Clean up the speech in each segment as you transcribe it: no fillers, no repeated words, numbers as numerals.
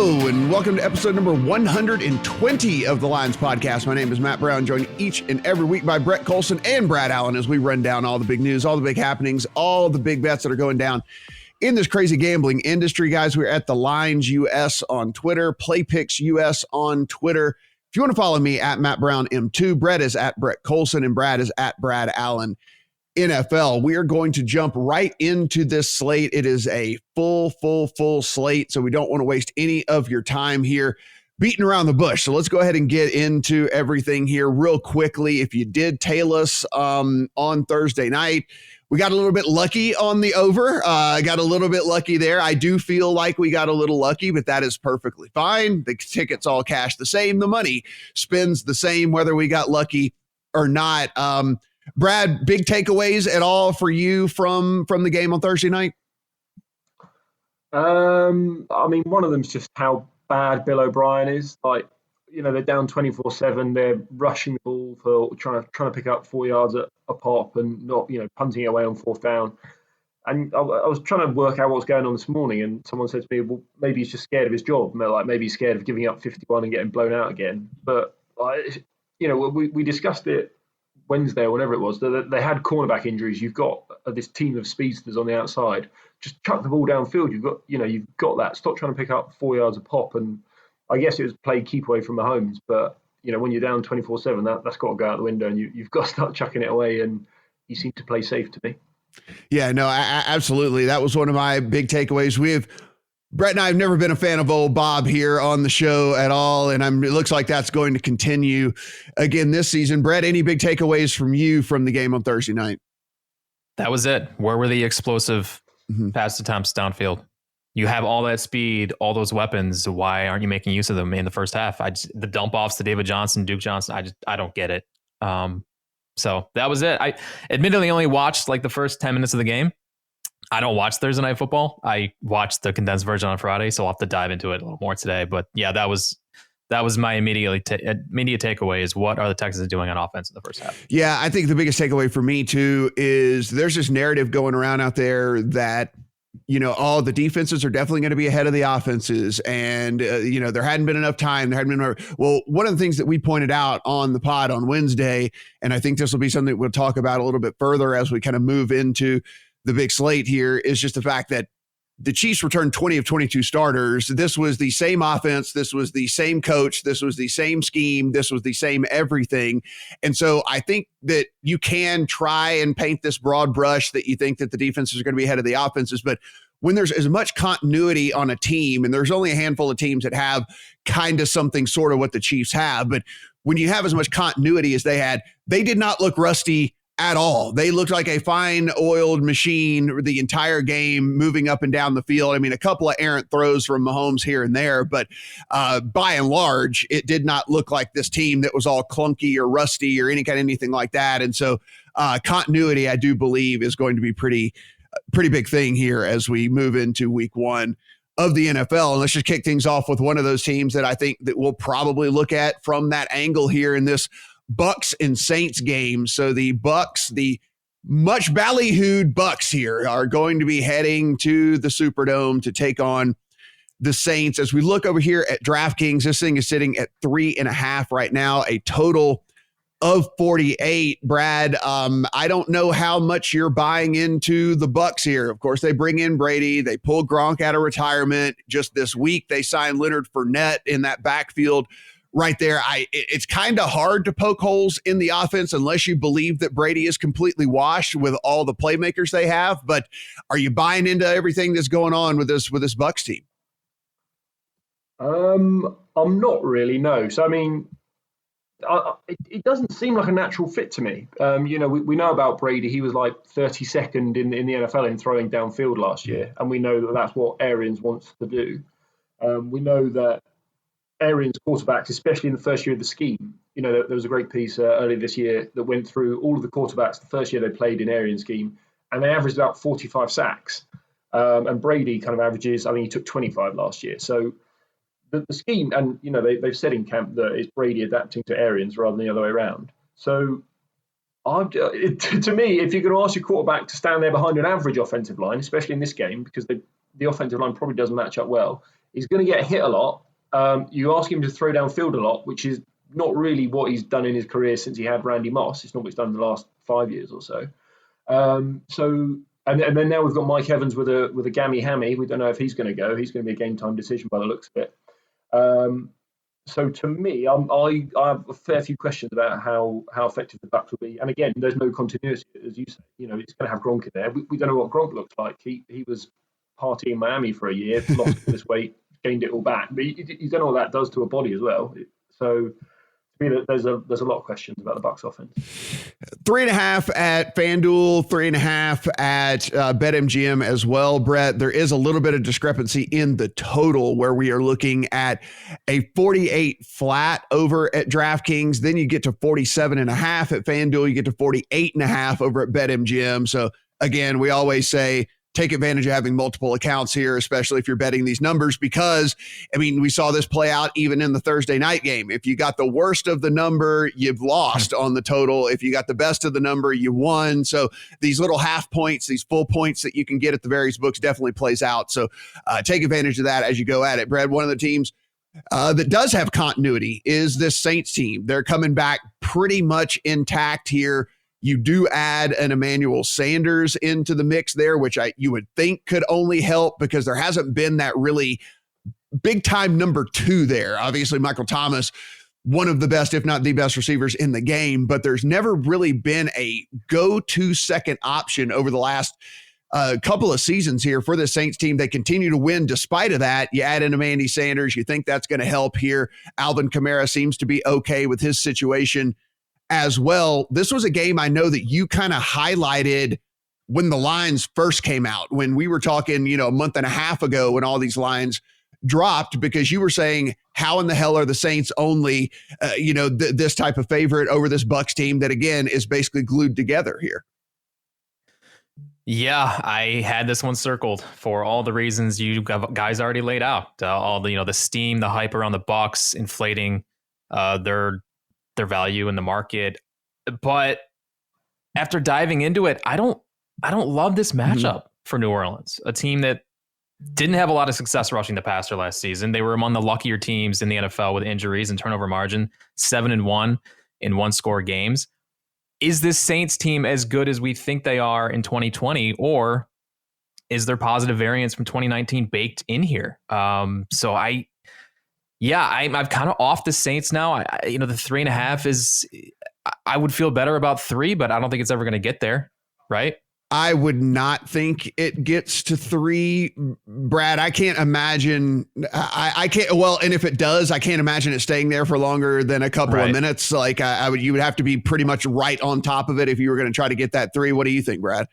Hello, and welcome to episode number 120 of the Lions Podcast. My name is Matt Brown, joined each and every week by Brett Colson and Brad Allen as we run down all the big news, all the big happenings, all the big bets that are going down in this crazy gambling industry. Guys, we're at the Lines US on Twitter, PlayPicks US on Twitter. If you want to follow me at Matt Brown M2, Brett is at Brett Colson, and Brad is at Brad Allen NFL. We are going to jump right into this slate. It is a full slate, so we don't want to waste any of your time here beating around the bush. So let's go ahead and get into everything here real quickly. If you did tail us on Thursday night, we got a little bit lucky on the over. Got a little bit lucky there. I do feel like we got a little lucky, but that is perfectly fine. The tickets all cash the same. The money spends the same, whether we got lucky or not. Brad, big takeaways at all for you from the game on Thursday night? I mean, one of them is just how bad Bill O'Brien is. Like, you know, they're down 24/7. They're rushing the ball for trying to pick up 4 yards a pop and not, you know, punting it away on fourth down. And I was trying to work out what was going on this morning, and someone said to me, well, maybe he's just scared of his job. Like, maybe he's scared of giving up 51 and getting blown out again. But, you know, we discussed it Wednesday or whenever it was. They had cornerback injuries. You've got this team of speedsters on the outside. Just chuck the ball downfield. You've got that. Stop trying to pick up 4 yards a pop. And I guess it was play keep away from Mahomes, but you know, when you're down 24/7, that's got to go out the window, and you've got to start chucking it away. And he seemed to play safe to me. Yeah, no, absolutely. That was one of my big takeaways. Brett and I have never been a fan of old Bob here on the show at all, and it looks like that's going to continue again this season. Brett, any big takeaways from you from the game on Thursday night? That was it. Where were the explosive pass attempts downfield? You have all that speed, all those weapons. Why aren't you making use of them in the first half? The dump offs to David Johnson, Duke Johnson. I don't get it. So that was it. I admittedly only watched like the first 10 minutes of the game. I don't watch Thursday Night Football. I watched the condensed version on Friday, so I'll have to dive into it a little more today. But yeah, that was my immediate takeaway is what are the Texans doing on offense in the first half? Yeah, I think the biggest takeaway for me too is there's this narrative going around out there that, you know, all the defenses are definitely going to be ahead of the offenses. And, you know, there hadn't been enough time. Well, one of the things that we pointed out on the pod on Wednesday, and I think this will be something that we'll talk about a little bit further as we kind of move into the big slate here, is just the fact that the Chiefs returned 20 of 22 starters. This was the same offense. This was the same coach. This was the same scheme. This was the same everything. And so I think that you can try and paint this broad brush that you think that the defenses are going to be ahead of the offenses. But when there's as much continuity on a team, and there's only a handful of teams that have kind of something sort of what the Chiefs have, but when you have as much continuity as they had, they did not look rusty at all. They looked like a fine oiled machine the entire game, moving up and down the field. I mean, a couple of errant throws from Mahomes here and there, but by and large, it did not look like this team that was all clunky or rusty or anything like that. And so continuity, I do believe, is going to be pretty big thing here as we move into week one of the NFL. And let's just kick things off with one of those teams that I think that we'll probably look at from that angle here in this Bucs and Saints game. So the Bucs, the much ballyhooed Bucs here, are going to be heading to the Superdome to take on the Saints. As we look over here at DraftKings, this thing is sitting at 3.5 right now, a total of 48. Brad, I don't know how much you're buying into the Bucs here. Of course, they bring in Brady. They pull Gronk out of retirement. Just this week, they signed Leonard Fournette in that backfield right there. It's kind of hard to poke holes in the offense unless you believe that Brady is completely washed with all the playmakers they have. But are you buying into everything that's going on with this Bucs team? I'm not really, no. So, I mean, it doesn't seem like a natural fit to me. You know, we know about Brady. He was like 32nd in the NFL in throwing downfield last year. And we know that that's what Arians wants to do. We know that Arians quarterbacks, especially in the first year of the scheme, you know, there was a great piece earlier this year that went through all of the quarterbacks the first year they played in Arians scheme, and they averaged about 45 sacks. And Brady kind of averages, I mean, he took 25 last year. So the scheme, and, you know, they've said in camp that it's Brady adapting to Arians rather than the other way around. So to me, if you're going to ask your quarterback to stand there behind an average offensive line, especially in this game, because the offensive line probably doesn't match up well, He's going to get hit a lot. You ask him to throw downfield a lot, which is not really what he's done in his career since he had Randy Moss. It's not what he's done in the last 5 years or so. And then now we've got Mike Evans with a gammy hammy. We don't know if he's going to go. He's going to be a game time decision by the looks of it. So to me, I have a fair few questions about how effective the Bucs will be. And again, there's no continuity, as you say. You know, it's going to have Gronk in there. We don't know what Gronk looks like. He was partying in Miami for a year, lost all this weight, gained it all back. But you don't know what that does to a body as well. So to me, there's a lot of questions about the Bucs offense. 3.5 at FanDuel, 3.5 at BetMGM as well. Brett, there is a little bit of discrepancy in the total where we are looking at a 48 flat over at DraftKings. Then you get to 47.5 at FanDuel. You get to 48.5 over at BetMGM. So again, we always say, take advantage of having multiple accounts here, especially if you're betting these numbers, because, I mean, we saw this play out even in the Thursday night game. If you got the worst of the number, you've lost on the total. If you got the best of the number, you won. So these little half points, these full points that you can get at the various books definitely plays out. So take advantage of that as you go at it. Brad, one of the teams that does have continuity is this Saints team. They're coming back pretty much intact here. You do add an Emmanuel Sanders into the mix there, which you would think could only help because there hasn't been that really big time number 2 there. Obviously, Michael Thomas, one of the best, if not the best receivers in the game, but there's never really been a go-to second option over the last couple of seasons here for the Saints team. They continue to win despite of that. You add in Emmanuel Sanders, you think that's going to help here. Alvin Kamara seems to be okay with his situation as well. This was a game I know that you kind of highlighted when the lines first came out, when we were talking, a month and a half ago when all these lines dropped, because you were saying, how in the hell are the Saints only, this type of favorite over this Bucs team that, again, is basically glued together here? Yeah, I had this one circled for all the reasons you guys already laid out. All the steam, the hype around the Bucs, inflating their value in the market. But after diving into it, I don't love this matchup for New Orleans, a team that didn't have a lot of success rushing the passer last season. They were among the luckier teams in the NFL with injuries and turnover margin, 7-1 in one-score games. Is this Saints team as good as we think they are in 2020, or is there positive variance from 2019 baked in here? I'm kind of off the Saints now. The 3.5 is, I would feel better about 3, but I don't think it's ever going to get there, right? I would not think it gets to 3, Brad. I can't imagine. I can't. Well, and if it does, I can't imagine it staying there for longer than a couple of minutes. Like you would have to be pretty much right on top of it if you were going to try to get that 3. What do you think, Brad?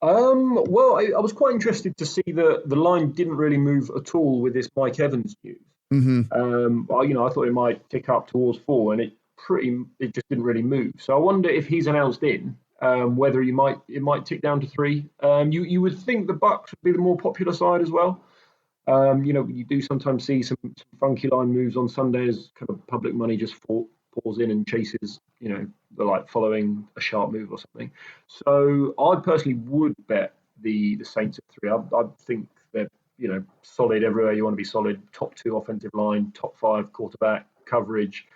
Well, I was quite interested to see the line didn't really move at all with this Mike Evans news. Mm-hmm. I thought it might tick up towards 4, and it just didn't really move. So I wonder if he's announced in, whether it might tick down to 3. You would think the Bucs would be the more popular side as well. You do sometimes see some funky line moves on Sundays, kind of public money just pours in and chases, the like following a sharp move or something. So I personally would bet the Saints at 3. I think they're, solid everywhere you want to be solid. Top 2 offensive line, top 5 quarterback coverage.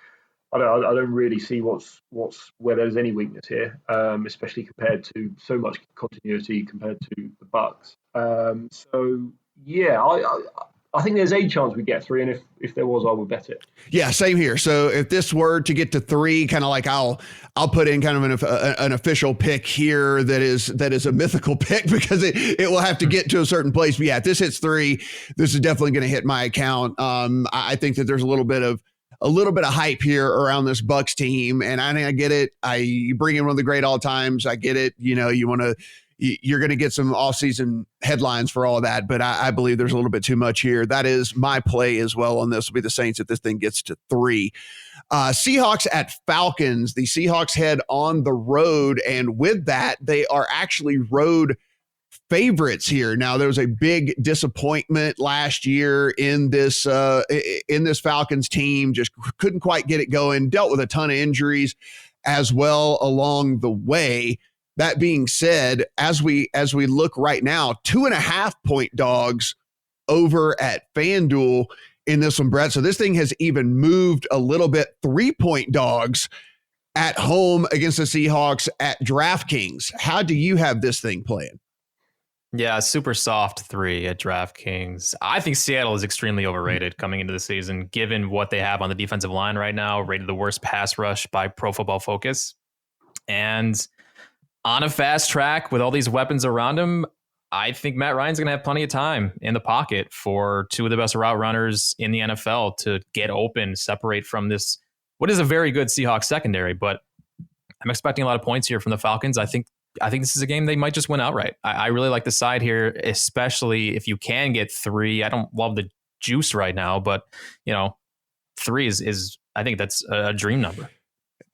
I don't really see where there's any weakness here, especially compared to so much continuity compared to the Bucs. I think there's a chance we get 3, and if there was, I would bet it. Yeah, same here. So if this were to get to 3, kind of like I'll put in kind of an official pick here that is a mythical pick because it will have to get to a certain place. But yeah, if this hits 3, this is definitely going to hit my account. I think that there's a little bit of hype here around this Bucs team, and I get it. You bring in one of the great all times. I get it. You're going to get some off-season headlines for all of that, but I believe there's a little bit too much here. That is my play as well on this. Will be the Saints if this thing gets to 3. Seahawks at Falcons. The Seahawks head on the road, and with that, they are actually road favorites here. Now, there was a big disappointment last year in this Falcons team. Just couldn't quite get it going. Dealt with a ton of injuries as well along the way. That being said, as we look right now, 2.5 point dogs over at FanDuel in this one, Brett. So this thing has even moved a little bit. 3-point dogs at home against the Seahawks at DraftKings. How do you have this thing playing? Yeah, super soft 3 at DraftKings. I think Seattle is extremely overrated coming into the season, given what they have on the defensive line right now, rated the worst pass rush by Pro Football Focus. And on a fast track with all these weapons around him, I think Matt Ryan's going to have plenty of time in the pocket for 2 of the best route runners in the NFL to get open, separate from this, what is a very good Seahawks secondary. But I'm expecting a lot of points here from the Falcons. I think this is a game they might just win outright. I really like the side here, especially if you can get 3. I don't love the juice right now, but 3 is I think that's a dream number.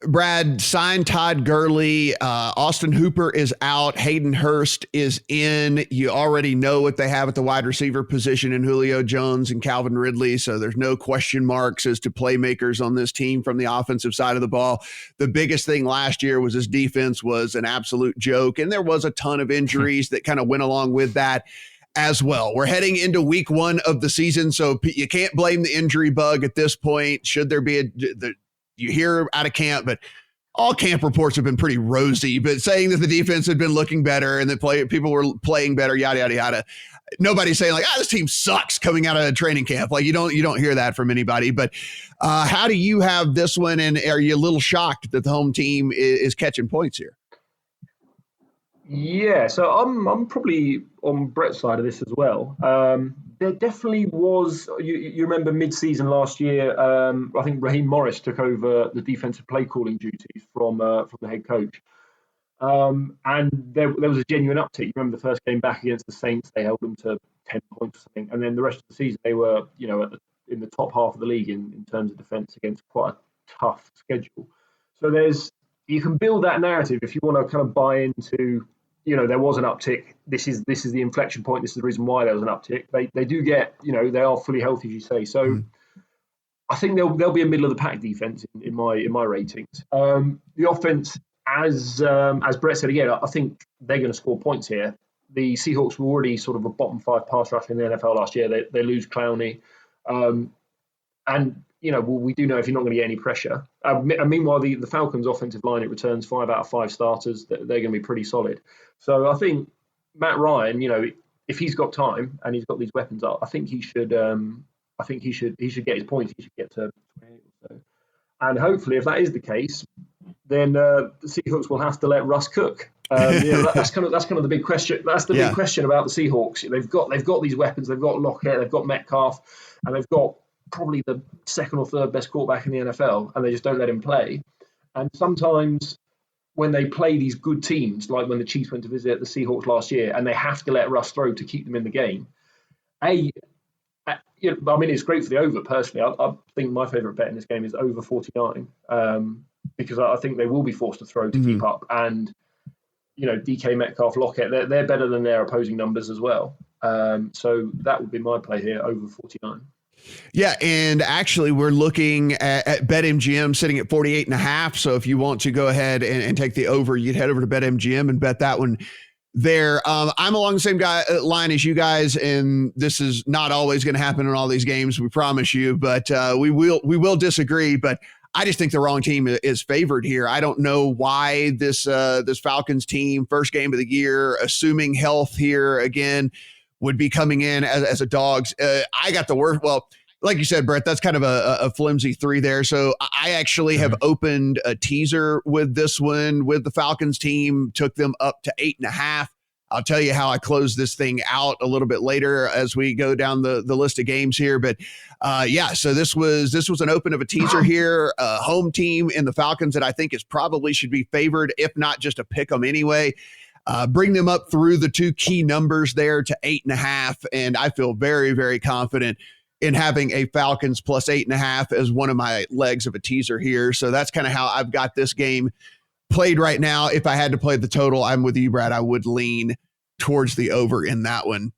Brad, signed Todd Gurley. Austin Hooper is out. Hayden Hurst is in. You already know what they have at the wide receiver position in Julio Jones and Calvin Ridley, so there's no question marks as to playmakers on this team from the offensive side of the ball. The biggest thing last year was this defense was an absolute joke, and there was a ton of injuries that kind of went along with that as well. We're heading into week 1 of the season, so you can't blame the injury bug at this point. Should there be you hear out of camp, but all camp reports have been pretty rosy, but saying that the defense had been looking better and that people were playing better, yada, yada, yada. Nobody's saying like, this team sucks coming out of training camp. Like you don't hear that from anybody, but how do you have this one? And are you a little shocked that the home team is catching points here? Yeah, so I'm probably on Brett's side of this as well. There definitely was. You remember mid-season last year? I think Raheem Morris took over the defensive play calling duties from the head coach, and there was a genuine uptick. You remember the first game back against the Saints? They held them to 10 points or something, and then the rest of the season they were in the top half of the league in terms of defense against quite a tough schedule. So you can build that narrative if you want to kind of buy into. There was an uptick. This is the inflection point. This is the reason why there was an uptick. They do get, they are fully healthy, as you say. So I think they'll be a middle of the pack defense in my ratings. The offense, as Brett said again, I think they're going to score points here. The Seahawks were already sort of a bottom 5 pass rush in the NFL last year. They lose Clowney, and we do know if you're not going to get any pressure. And meanwhile, the Falcons' offensive line, it returns 5 out of 5 starters. They're going to be pretty solid. So I think Matt Ryan, if he's got time and he's got these weapons up, I think he should. He should get his points. He should get to 28 or so. And hopefully, if that is the case, then the Seahawks will have to let Russ cook. That's kind of the big question. That's the big question about the Seahawks. They've got these weapons. They've got Lockett. They've got Metcalf, and they've got probably the 2nd or 3rd best quarterback in the NFL, and they just don't let him play. And sometimes when they play these good teams, like when the Chiefs went to visit the Seahawks last year, and they have to let Russ throw to keep them in the game. It's great for the over, personally. I think my favourite bet in this game is over 49, because I think they will be forced to throw to keep up. And, DK Metcalf, Lockett, they're better than their opposing numbers as well. So that would be my play here, over 49. Yeah, and actually we're looking at BetMGM sitting at 48.5. So if you want to go ahead and take the over, you'd head over to BetMGM and bet that one there. I'm along the same line as you guys, and this is not always going to happen in all these games, we promise you, but we will disagree. But I just think the wrong team is favored here. I don't know why this Falcons team, first game of the year, assuming health here again, would be coming in as a dogs. I got the worst. Well, like you said, Brett, that's kind of a flimsy 3 there. So I actually have opened a teaser with this one with the Falcons team, took them up to 8.5. I'll tell you how I close this thing out a little bit later as we go down the list of games here. But so this was an open of a teaser here, a home team in the Falcons that I think probably should be favored, if not just a pick 'em anyway. Bring them up through the 2 key numbers there to 8.5. And I feel very, very confident in having a Falcons plus 8.5 as one of my legs of a teaser here. So that's kind of how I've got this game played right now. If I had to play the total, I'm with you, Brad. I would lean towards the over in that one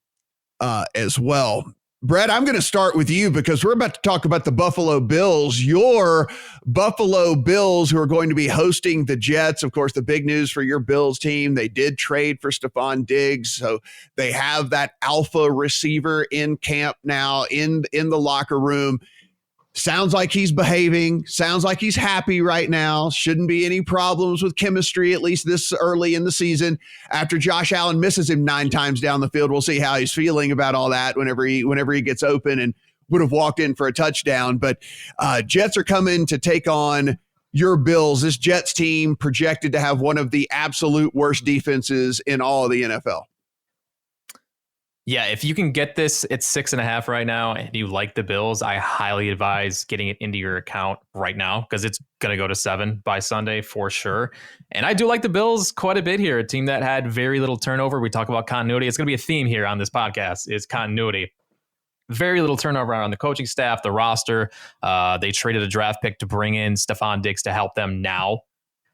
as well. Brett, I'm going to start with you because we're about to talk about the Buffalo Bills, your Buffalo Bills, who are going to be hosting the Jets. Of course, the big news for your Bills team, they did trade for Stephon Diggs. So they have that alpha receiver in camp now in the locker room. Sounds like he's behaving. Sounds like he's happy right now. Shouldn't be any problems with chemistry, at least this early in the season. After Josh Allen misses him 9 times down the field, we'll see how he's feeling about all that whenever he gets open and would have walked in for a touchdown. But Jets are coming to take on your Bills. This Jets team projected to have one of the absolute worst defenses in all of the NFL. Yeah, if you can get this, it's 6.5 right now, and you like the Bills, I highly advise getting it into your account right now because it's going to go to 7 by Sunday for sure. And I do like the Bills quite a bit here, a team that had very little turnover. We talk about continuity. It's going to be a theme here on this podcast is continuity. Very little turnover on the coaching staff, the roster. They traded a draft pick to bring in Stephon Diggs to help them now.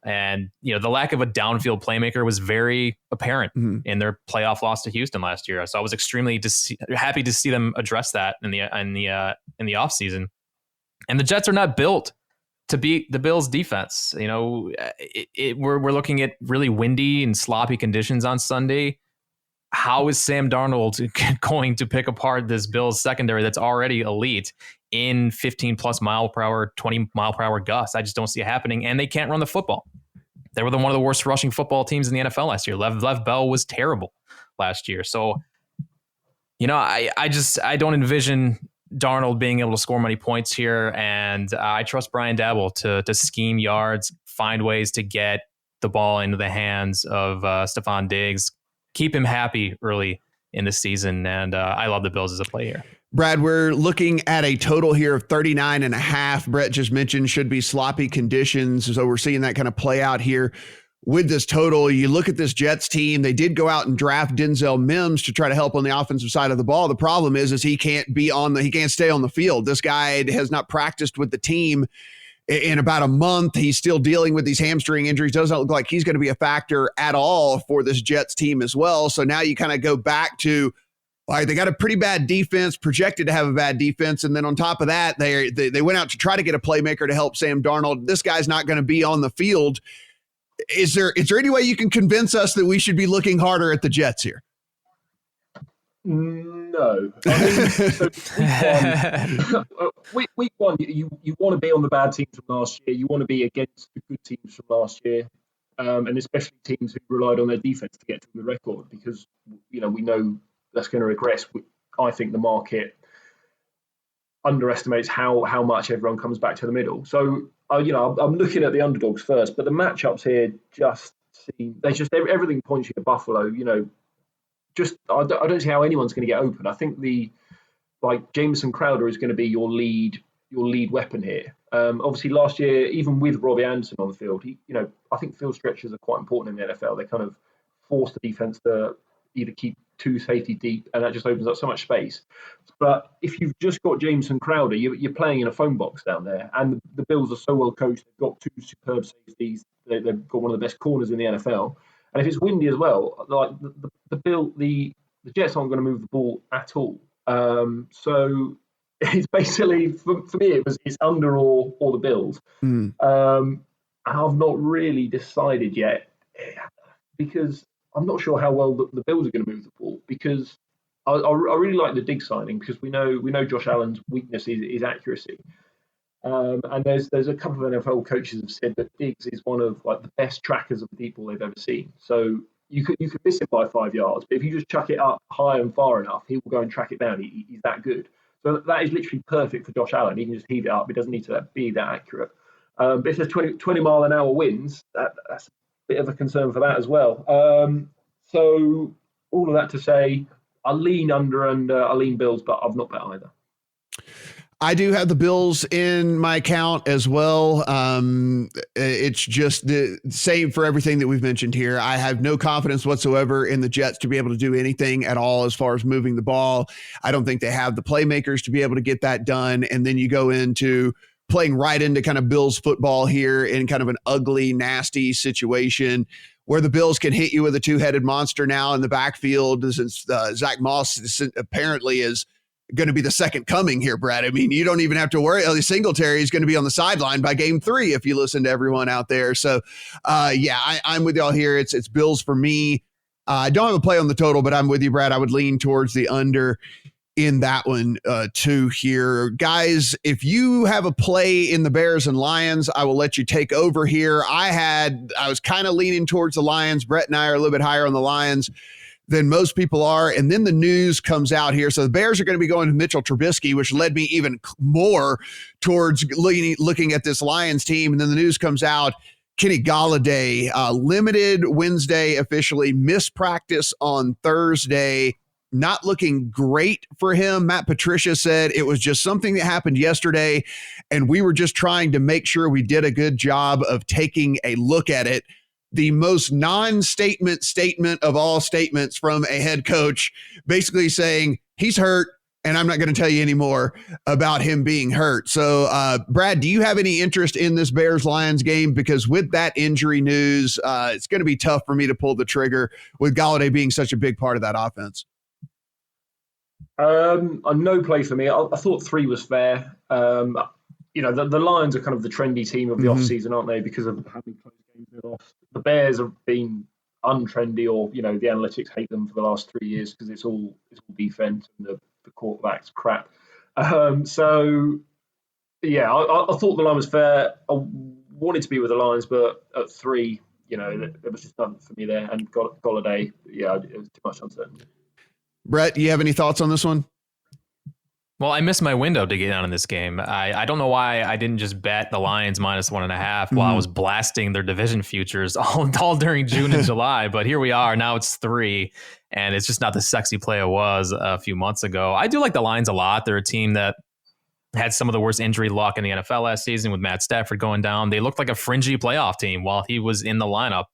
And, the lack of a downfield playmaker was very apparent in their playoff loss to Houston last year. So I was extremely happy to see them address that in the offseason. And the Jets are not built to beat the Bills defense. We're looking at really windy and sloppy conditions on Sunday. How is Sam Darnold going to pick apart this Bills secondary that's already elite in 15 plus mile per hour, 20 mile per hour gusts? I just don't see it happening. And they can't run the football. They were one of the worst rushing football teams in the NFL last year. Lev Bell was terrible last year. So, I don't envision Darnold being able to score many points here. And I trust Brian Daboll to scheme yards, find ways to get the ball into the hands of Stephon Diggs, keep him happy early in the season. And I love the Bills as a play here. Brad, we're looking at a total here of 39.5. Brett just mentioned should be sloppy conditions. So we're seeing that kind of play out here with this total. You look at this Jets team, they did go out and draft Denzel Mims to try to help on the offensive side of the ball. The problem is he can't stay on the field. This guy has not practiced with the team in about a month. He's still dealing with these hamstring injuries. Doesn't look like he's going to be a factor at all for this Jets team as well. So now you kind of go back to, all right, they got a pretty bad defense, projected to have a bad defense. And then on top of that, they went out to try to get a playmaker to help Sam Darnold. This guy's not going to be on the field. Is there any way you can convince us that we should be looking harder at the Jets here? No. Week one, you want to be on the bad teams from last year. You want to be against the good teams from last year, and especially teams who relied on their defense to get to the record because, we know that's going to regress. I think the market underestimates how much everyone comes back to the middle. So, I'm looking at the underdogs first, but the matchups here everything points you to Buffalo. I don't see how anyone's going to get open. I think Jamison Crowder is going to be your lead weapon here. Obviously, last year, even with Robbie Anderson on the field, I think field stretches are quite important in the NFL. They kind of force the defense to either keep 2 safety deep, and that just opens up so much space. But if you've just got Jamison Crowder, you're playing in a phone box down there, and the Bills are so well coached. They've got 2 superb safeties. They've got one of the best corners in the NFL. And if it's windy as well, the Jets aren't going to move the ball at all. So it's basically for me it's under or the Bills. And I've not really decided yet because I'm not sure how well the Bills are going to move the ball because I really like the Diggs signing because we know Josh Allen's weakness is accuracy. And there's a couple of NFL coaches have said that Diggs is one of the best trackers of people they've ever seen. So you could miss him by 5 yards, but if you just chuck it up high and far enough, he will go and track it down. He's that good. So that is literally perfect for Josh Allen. He can just heave it up. It doesn't need to be that accurate. But if there's 20 mile an hour winds, that's a bit of a concern for that as well. So all of that to say, I lean under and I lean Bills, but I've not bet either. I do have the Bills in my account as well. It's just the same for everything that we've mentioned here. I have no confidence whatsoever in the Jets to be able to do anything at all as far as moving the ball. I don't think they have the playmakers to be able to get that done. And then you go into playing right into kind of Bills football here in kind of an ugly, nasty situation where the Bills can hit you with a 2-headed monster now in the backfield. Since Zach Moss apparently is going to be the second coming here, Brad. I mean, you don't even have to worry. Singletary is going to be on the sideline by game 3 if you listen to everyone out there. So, I'm with y'all here. It's Bills for me. I don't have a play on the total, but I'm with you, Brad. I would lean towards the under in that one too here. Guys, if you have a play in the Bears and Lions, I will let you take over here. I was kind of leaning towards the Lions. Brett and I are a little bit higher on the Lions than most people are. And then the news comes out here. So the Bears are going to be going to Mitchell Trubisky, which led me even more towards looking at this Lions team. And then the news comes out, Kenny Golladay, limited Wednesday officially, missed practice on Thursday. Not looking great for him. Matt Patricia said it was just something that happened yesterday, and we were just trying to make sure we did a good job of taking a look at it. The most non-statement statement of all statements from a head coach, basically saying he's hurt, and I'm not going to tell you any more about him being hurt. So, Brad, do you have any interest in this Bears-Lions game? Because with that injury news, it's going to be tough for me to pull the trigger with Golladay being such a big part of that offense. No play for me. I thought 3 was fair. The Lions are kind of the trendy team of the offseason, aren't they? Because of how many close games they lost. The Bears have been untrendy, or the analytics hate them for the last 3 years because it's all defense and the quarterback's crap. I thought the line was fair. I wanted to be with the Lions, but at 3, it was just done for me there. And Golladay, it was too much uncertainty. Brett, do you have any thoughts on this one? Well, I missed my window to get on in this game. I don't know why I didn't just bet the Lions -1.5 while I was blasting their division futures all during June and July. But here we are. Now it's 3, and it's just not the sexy play it was a few months ago. I do like the Lions a lot. They're a team that had some of the worst injury luck in the NFL last season with Matt Stafford going down. They looked like a fringy playoff team while he was in the lineup.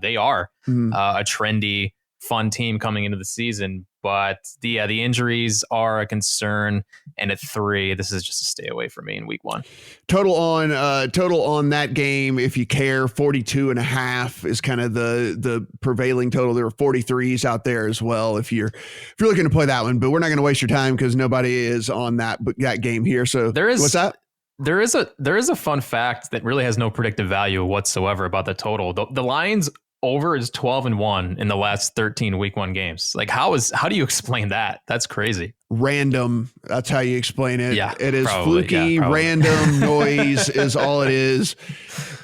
They are a trendy, fun team coming into the season. But the injuries are a concern, and at 3, this is just a stay away from me in week 1. Total on that game, if you care, 42.5 is kind of the prevailing total. There were 43s out there as well if you're looking to play that one, but we're not going to waste your time because nobody is on that game here. So what's that? There is a fun fact that really has no predictive value whatsoever about the total. The Lions over is 12-1 in the last 13 week 1 games. Like how do you explain that? That's crazy. Random. That's how you explain it. Yeah, it is fluky, random noise is all it is.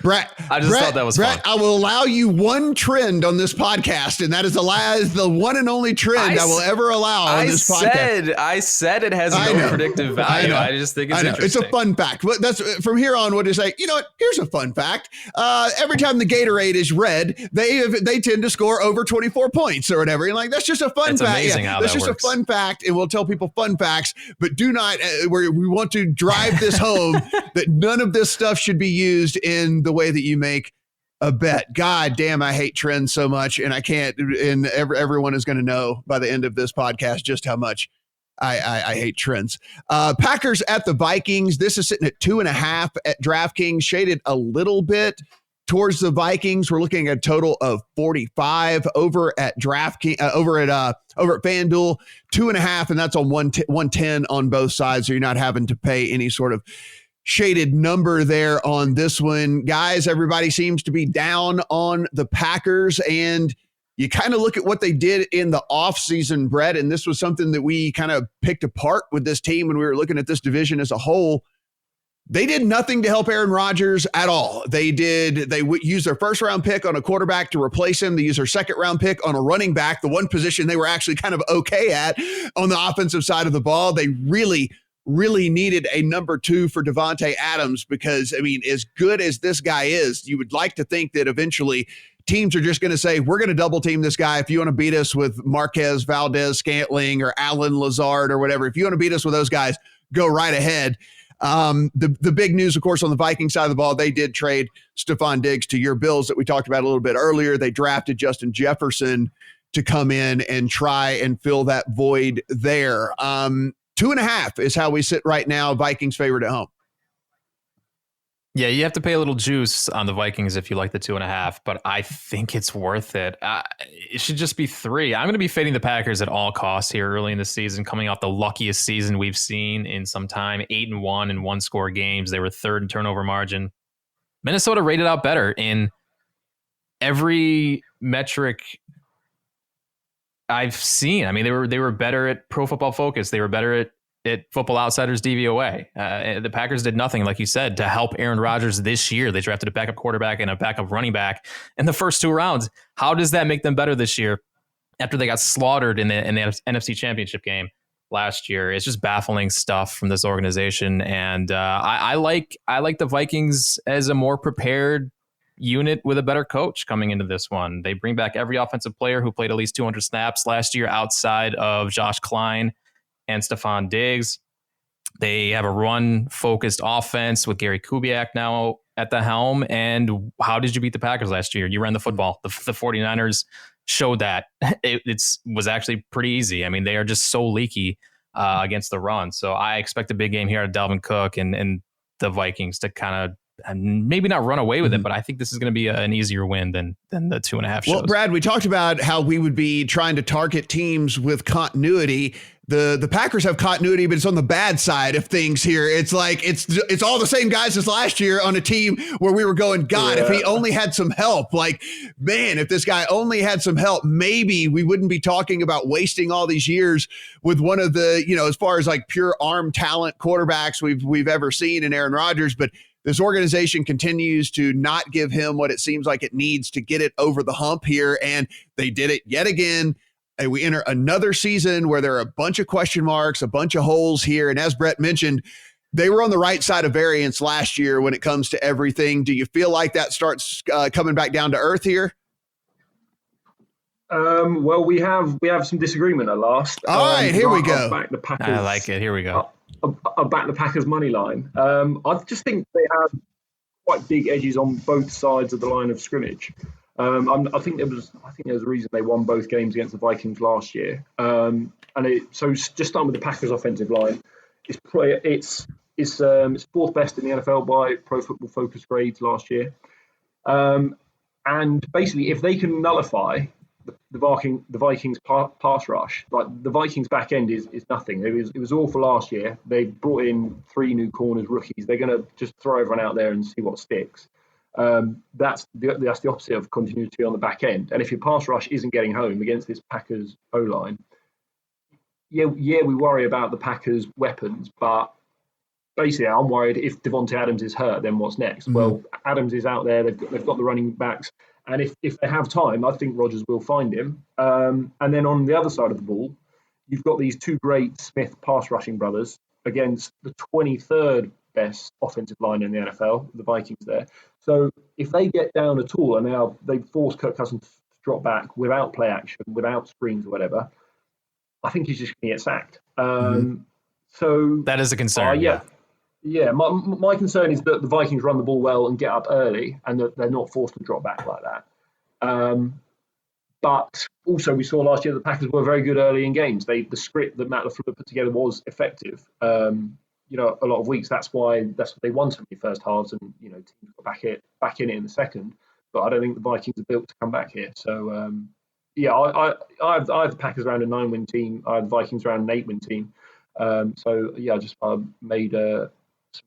Brett, I just thought that was Brett, fun. I will allow you one trend on this podcast, and that is the one and only trend I will ever allow on this podcast. I said it has no predictive value. I just think it's interesting. It's a fun fact. But that's from here on. What is like? You know what? Here's a fun fact. Every time the Gatorade is red, they tend to score over 24 points or whatever. And like that's just a fun it's fact. Amazing how that's that just works. a fun fact, and we'll tell people fun facts, but do not. We want to drive this home that none of this stuff should be used in the way that you make a bet. God damn, I hate trends so much, and I can't. And everyone is going to know by the end of this podcast just how much I hate trends. Packers at the Vikings. This is sitting at 2.5 at DraftKings, shaded a little bit towards the Vikings. We're looking at a total of 45 over at DraftKings, over at FanDuel, 2.5, and that's on 110 on both sides. So you're not having to pay any sort of shaded number there on this one. Guys, everybody seems to be down on the Packers, and you kind of look at what they did in the offseason, Brett, and this was something that we kind of picked apart with this team when we were looking at this division as a whole. They did nothing to help Aaron Rodgers at all. They used their first-round pick on a quarterback to replace him. They used their second-round pick on a running back, the one position they were actually kind of okay at on the offensive side of the ball. They really needed a number 2 for Devontae Adams because, I mean, as good as this guy is, you would like to think that eventually teams are just going to say, we're going to double team this guy. If you want to beat us with Marquez, Valdez, Scantling, or Allen Lazard or whatever, if you want to beat us with those guys, go right ahead. The big news, of course, on the Viking side of the ball, they did trade Stephon Diggs to your Bills that we talked about a little bit earlier. They drafted Justin Jefferson to come in and try and fill that void there. 2.5 is how we sit right now. Vikings favored at home. Yeah, you have to pay a little juice on the Vikings if you like the 2.5, but I think it's worth it. It should just be 3. I'm going to be fading the Packers at all costs here early in the season, coming off the luckiest season we've seen in some time. 8-1 in one-score games. They were third in turnover margin. Minnesota rated out better in every metric I've seen. I mean, they were better at Pro Football Focus. They were better at Football Outsiders DVOA. The Packers did nothing, like you said, to help Aaron Rodgers this year. They drafted a backup quarterback and a backup running back in the first 2 rounds. How does that make them better this year after they got slaughtered in the NFC Championship game last year? It's just baffling stuff from this organization. And I like the Vikings as a more prepared unit with a better coach coming into this one. They bring back every offensive player who played at least 200 snaps last year outside of Josh Klein and Stephon Diggs. They have a run-focused offense with Gary Kubiak now at the helm. And how did you beat the Packers last year? You ran the football. The 49ers showed that. It was actually pretty easy. I mean, they are just so leaky against the run. So I expect a big game here at Dalvin Cook and the Vikings to kind of maybe not run away with it, but I think this is going to be an easier win than the 2.5 shows. Well, Brad, we talked about how we would be trying to target teams with continuity. The Packers have continuity, but it's on the bad side of things here. It's like it's all the same guys as last year on a team where we were going, God, if he only had some help. Like, man, if this guy only had some help, maybe we wouldn't be talking about wasting all these years with one of the, as far as like pure arm talent quarterbacks we've ever seen in Aaron Rodgers. But this organization continues to not give him what it seems like it needs to get it over the hump here. And they did it yet again. And we enter another season where there are a bunch of question marks, a bunch of holes here. And as Brett mentioned, they were on the right side of variance last year when it comes to everything. Do you feel like that starts coming back down to earth here? Well, we have some disagreement at last. All right, here we go. Back the Packers, I like it. Here we go. I'll back the Packers money line. I just think they have quite big edges on both sides of the line of scrimmage. I think there was a reason they won both games against the Vikings last year. So just starting with the Packers offensive line, it's 4th best in the NFL by Pro Football Focus grades last year. And basically, if they can nullify the Vikings pass rush, like the Vikings back end is nothing. It was awful last year. They brought in 3 new corners, rookies. They're going to just throw everyone out there and see what sticks. That's the opposite of continuity on the back end. And if your pass rush isn't getting home against this Packers O-line, we worry about the Packers weapons, but basically I'm worried if Devontae Adams is hurt, then what's next? Mm-hmm. Well, Adams is out there. They've got the running backs. And if they have time, I think Rodgers will find him. And then on the other side of the ball, you've got these 2 great Smith pass rushing brothers against the 23rd best offensive line in the NFL, the Vikings there. So if they get down at all, and now they force Kirk Cousins to drop back without play action, without screens or whatever, I think he's just going to get sacked. So that is a concern. Yeah. My concern is that the Vikings run the ball well and get up early, and that they're not forced to drop back like that. But also, we saw last year the Packers were very good early in games. The script that Matt LaFleur put together was effective. A lot of weeks. That's what they won so many first halves, and teams got back in it in the second. But I don't think the Vikings are built to come back here. So I have the Packers around a 9-win team. I have the Vikings around an 8-win team. I just made some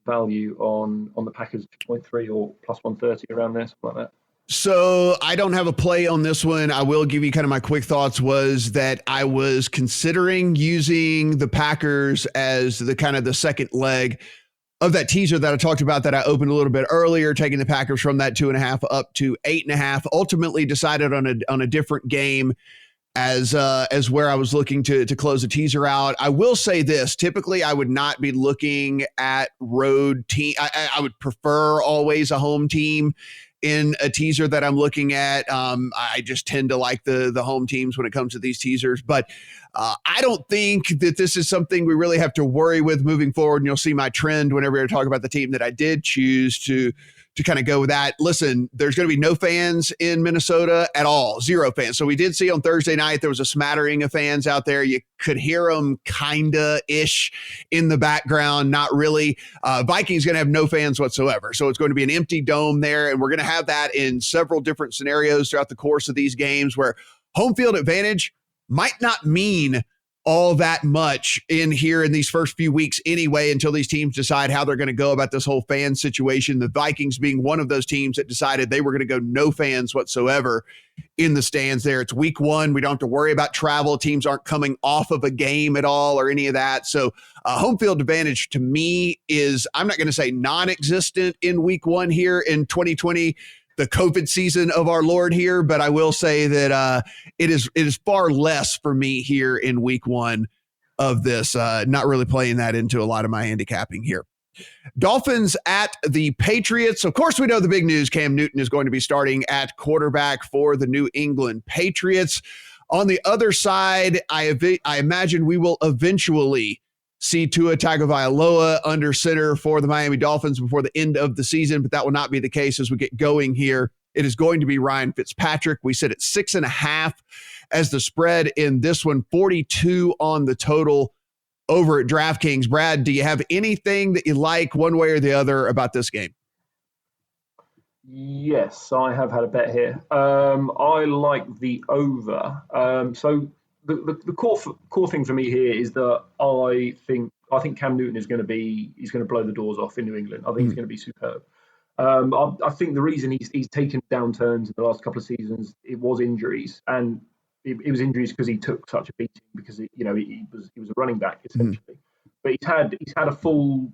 value on the Packers 2.3 or plus 130 around there, something like that. So I don't have a play on this one. I will give you kind of my quick thoughts was that I was considering using the Packers as the kind of the second leg of that teaser that I talked about that I opened a little bit earlier, taking the Packers from that 2.5 up to 8.5, ultimately decided on a different game as where I was looking to close the teaser out. I will say this, typically I would not be looking at road team. I would prefer always a home team in a teaser that I'm looking at. I just tend to like the home teams when it comes to these teasers, but I don't think that this is something we really have to worry with moving forward. And you'll see my trend whenever I talk about the team that I did choose to to kind of go with that. Listen, there's going to be no fans in Minnesota at all, 0 fans. So we did see on Thursday night, there was a smattering of fans out there. You could hear them kinda-ish in the background, not really. Vikings going to have no fans whatsoever. So it's going to be an empty dome there. And we're going to have that in several different scenarios throughout the course of these games where home field advantage might not mean all that much in here in these first few weeks anyway, until these teams decide how they're going to go about this whole fan situation. The Vikings being one of those teams that decided they were going to go no fans whatsoever in the stands there. It's week 1. We don't have to worry about travel. Teams aren't coming off of a game at all or any of that. So home field advantage to me is, I'm not going to say non-existent in week 1 here in 2020, the COVID season of our Lord here, but I will say that it is far less for me here in week 1 of this, not really playing that into a lot of my handicapping here. Dolphins at the Patriots. Of course, we know the big news. Cam Newton is going to be starting at quarterback for the New England Patriots. On the other side, I imagine we will eventually see Tua Tagovailoa under center for the Miami Dolphins before the end of the season, but that will not be the case as we get going here. It is going to be Ryan Fitzpatrick. We sit at 6.5 as the spread in this one, 42 on the total over at DraftKings. Brad, do you have anything that you like one way or the other about this game? Yes, I have had a bet here. I like the over. So the core thing for me here is that I think Cam Newton is going to blow the doors off in New England. I think he's going to be superb. I think the reason he's taken downturns in the last couple of seasons, it was injuries, and it was injuries because he took such a beating because he was a running back essentially. But he's had a full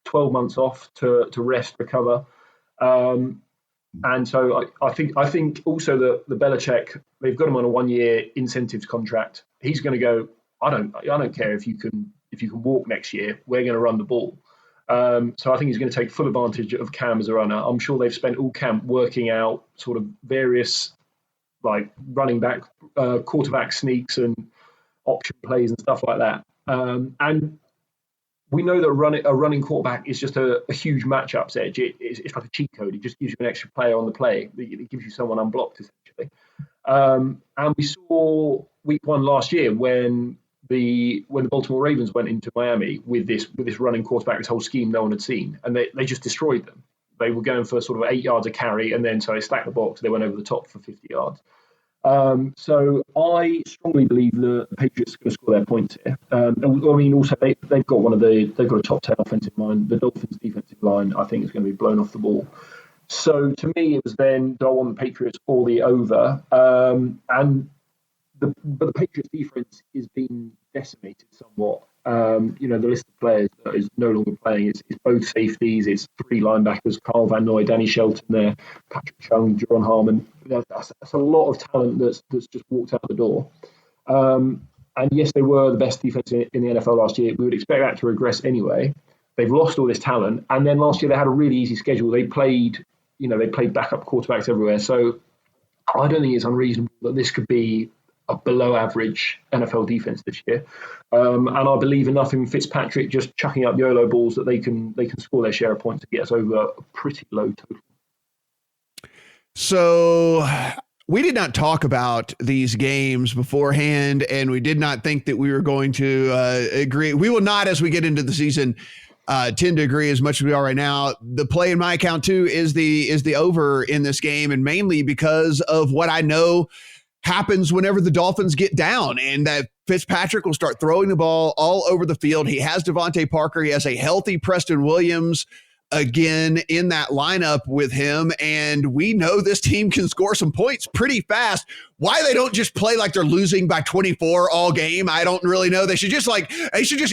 12 months off to rest, recover. And so I think also the Belichick, they've got him on a 1-year incentives contract. He's going to go, I don't care if you can walk next year. We're going to run the ball. So I think he's going to take full advantage of Cam as a runner. I'm sure they've spent all camp working out sort of various like running back, quarterback sneaks and option plays and stuff like that. And we know that a running quarterback is just a huge matchups edge. It's like a cheat code. It just gives you an extra player on the play. It gives you someone unblocked, essentially. And we saw week 1 last year when the Baltimore Ravens went into Miami with this running quarterback, this whole scheme no one had seen, and they just destroyed them. They were going for sort of 8 yards a carry, and then so they stacked the box. They went over the top for 50 yards. So I strongly believe the Patriots are going to score their points here. I mean, also they've got a top 10 offensive line. The Dolphins' defensive line, I think, is going to be blown off the ball. So to me, it was then, do I want the Patriots or the over? But the Patriots' defense is being decimated somewhat. The list of players that is no longer playing is both safeties, it's 3 linebackers, Carl Van Noy, Danny Shelton there, Patrick Chung, Jerron Harmon. That's a lot of talent that's just walked out the door. And yes, they were the best defense in the NFL last year. We would expect that to regress anyway. They've lost all this talent, and then last year they had a really easy schedule. They played backup quarterbacks everywhere. So I don't think it's unreasonable that this could be a below average NFL defense this year. And I believe enough in Fitzpatrick just chucking up YOLO balls that they can score their share of points to get us over a pretty low total. So we did not talk about these games beforehand, and we did not think that we were going to agree. We will not, as we get into the season, tend to agree as much as we are right now. The play in my account too is the over in this game, and mainly because of what I know happens whenever the Dolphins get down, and that Fitzpatrick will start throwing the ball all over the field. He has Devontae Parker. He has a healthy Preston Williams again in that lineup with him. And we know this team can score some points pretty fast. Why they don't just play like they're losing by 24 all game, I don't really know. They should just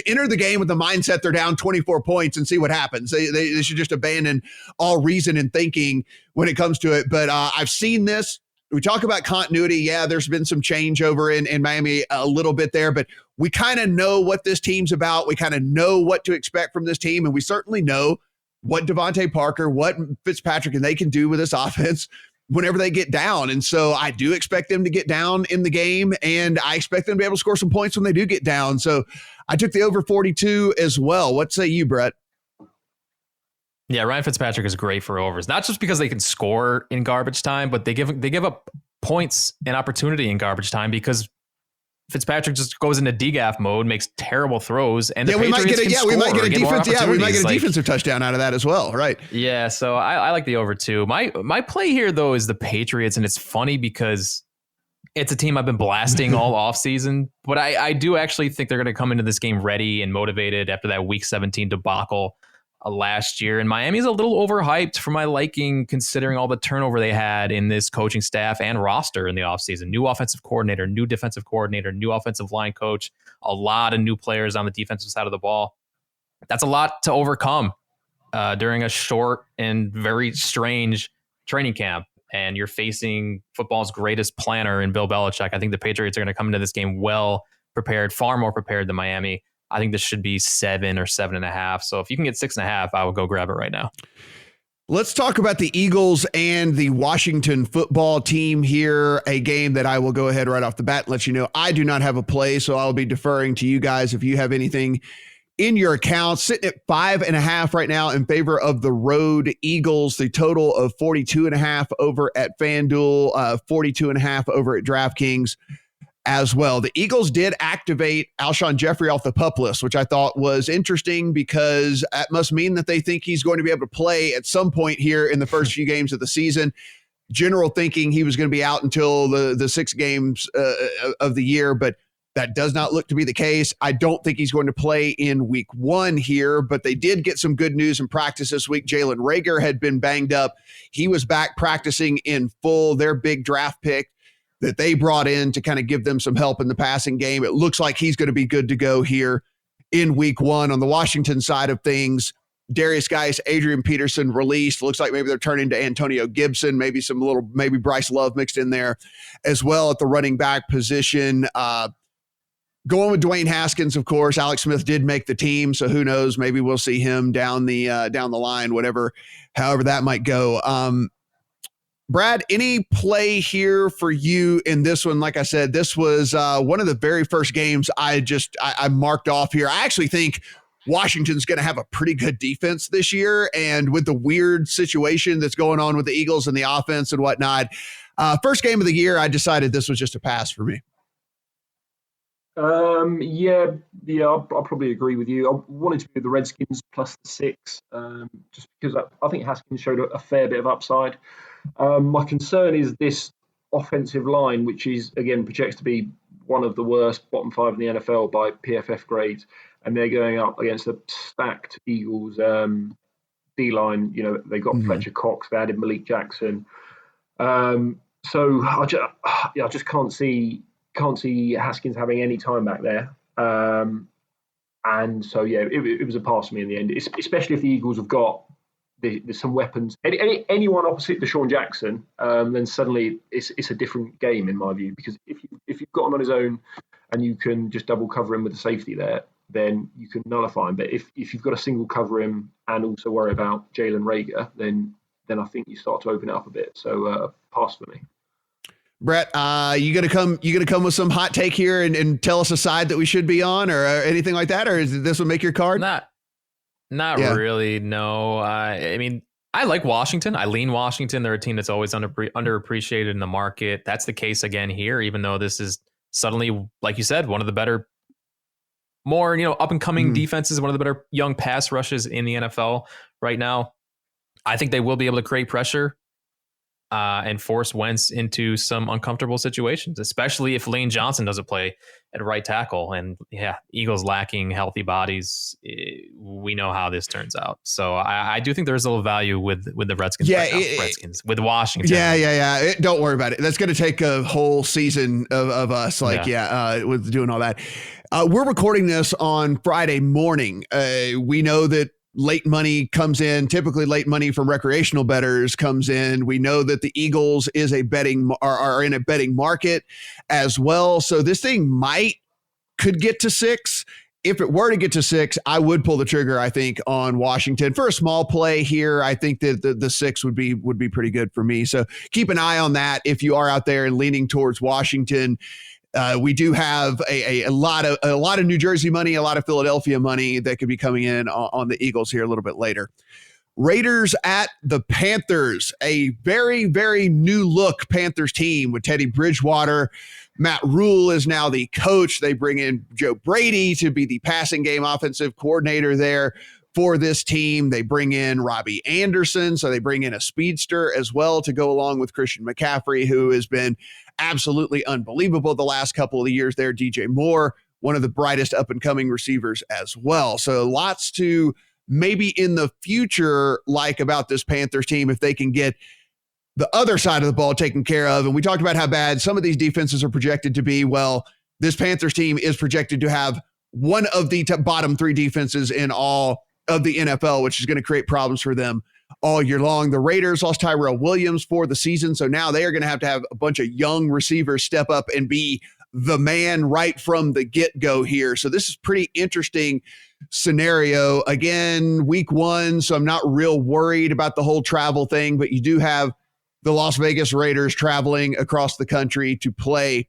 enter the game with the mindset they're down 24 points and see what happens. They should just abandon all reason and thinking when it comes to it. But I've seen this. We talk about continuity. Yeah, there's been some changeover in Miami a little bit there, but we kind of know what this team's about. We kind of know what to expect from this team, and we certainly know what Devontae Parker, what Fitzpatrick, and they can do with this offense whenever they get down. And so I do expect them to get down in the game, and I expect them to be able to score some points when they do get down. So I took the over 42 as well. What say you, Brett? Yeah, Ryan Fitzpatrick is great for overs, not just because they can score in garbage time, but they give up points and opportunity in garbage time because Fitzpatrick just goes into DGAF mode, makes terrible throws, and we might get a defensive touchdown out of that as well, right? Yeah, so I like the over too. My play here though is the Patriots, and it's funny because it's a team I've been blasting all offseason, but I do actually think they're going to come into this game ready and motivated after that Week 17 debacle last year. And Miami's a little overhyped for my liking, considering all the turnover they had in this coaching staff and roster in the offseason. New offensive coordinator, new defensive coordinator, new offensive line coach, a lot of new players on the defensive side of the ball. That's a lot to overcome during a short and very strange training camp. And you're facing football's greatest planner in Bill Belichick. I think the Patriots are going to come into this game well prepared, far more prepared than Miami. I think this should be 7 or 7.5. So if you can get 6.5, I would go grab it right now. Let's talk about the Eagles and the Washington football team here, a game that I will go ahead right off the bat and let you know I do not have a play, so I'll be deferring to you guys if you have anything in your account. Sitting at 5.5 right now in favor of the road Eagles, the total of 42.5 over at FanDuel, 42.5 over at DraftKings as well. The Eagles did activate Alshon Jeffrey off the PUP list, which I thought was interesting because that must mean that they think he's going to be able to play at some point here in the first few games of the season. General thinking he was going to be out until the 6 games of the year, but that does not look to be the case. I don't think he's going to play in week 1 here, but they did get some good news in practice this week. Jalen Reagor had been banged up. He was back practicing in full. Their big draft pick that they brought in to kind of give them some help in the passing game. It looks like he's going to be good to go here in week 1. On the Washington side of things, Darius Geis, Adrian Peterson released. Looks like maybe they're turning to Antonio Gibson, maybe Bryce Love mixed in there as well at the running back position. Going with Dwayne Haskins, of course. Alex Smith did make the team, so who knows? Maybe we'll see him down the line, however that might go. Brad, any play here for you in this one? Like I said, this was one of the very first games I marked off here. I actually think Washington's going to have a pretty good defense this year, and with the weird situation that's going on with the Eagles and the offense and whatnot, first game of the year, I decided this was just a pass for me. I'll probably agree with you. I wanted to be the Redskins plus the 6, just because I think Haskins showed a fair bit of upside. My concern is this offensive line, which is, again, projects to be one of the worst bottom 5 in the NFL by PFF grades, and they're going up against a stacked Eagles D-line. You know, they got Fletcher Cox, they added Malik Jackson. So I just can't see Haskins having any time back there. And so, it was a pass for me in the end, especially if the Eagles have got there's some weapons. Anyone opposite Deshaun Jackson, then suddenly it's a different game in my view, because if you've got him on his own and you can just double cover him with the safety there, then you can nullify him. But if you've got to single cover him and also worry about Jalen Reagor, then I think you start to open it up a bit. So pass for me. Brett, you gonna come with some hot take here and tell us a side that we should be on or anything like that, or is this will make your card? Not really. No. I mean, I like Washington. I lean Washington. They're a team that's always underappreciated in the market. That's the case again here, even though this is suddenly, like you said, one of the better, more up and coming defenses, one of the better young pass rushes in the NFL right now. I think they will be able to create pressure and force Wentz into some uncomfortable situations, especially if Lane Johnson doesn't play at right tackle. And Eagles lacking healthy bodies. We know how this turns out. So I do think there's a little value with the Redskins. With Washington. Don't worry about it. That's going to take a whole season of us. With doing all that. We're recording this on Friday morning. We know that late money comes in. Typically late money from recreational bettors comes in. We know that the Eagles are in a betting market as well. So this thing could get to 6. If it were to get to 6, I would pull the trigger, I think, on Washington for a small play here. I think that the 6 would be pretty good for me. So keep an eye on that if you are out there and leaning towards Washington. We do have a lot of New Jersey money, a lot of Philadelphia money that could be coming in on the Eagles here a little bit later. Raiders at the Panthers, a very, very new look Panthers team with Teddy Bridgewater. Matt Rule is now the coach. They bring in Joe Brady to be the passing game offensive coordinator there for this team. They bring in Robbie Anderson, so they bring in a speedster as well to go along with Christian McCaffrey, who has been absolutely unbelievable the last couple of years there. DJ Moore, one of the brightest up-and-coming receivers as well. So lots to maybe in the future like about this Panthers team if they can get the other side of the ball taken care of. And we talked about how bad some of these defenses are projected to be. Well, this Panthers team is projected to have one of the bottom three defenses in all of the NFL, which is going to create problems for them all year long. The Raiders lost Tyrell Williams for the season, so now they are going to have a bunch of young receivers step up and be the man right from the get-go here. So this is pretty interesting scenario. Again, week one, so I'm not real worried about the whole travel thing, but you do have the Las Vegas Raiders traveling across the country to play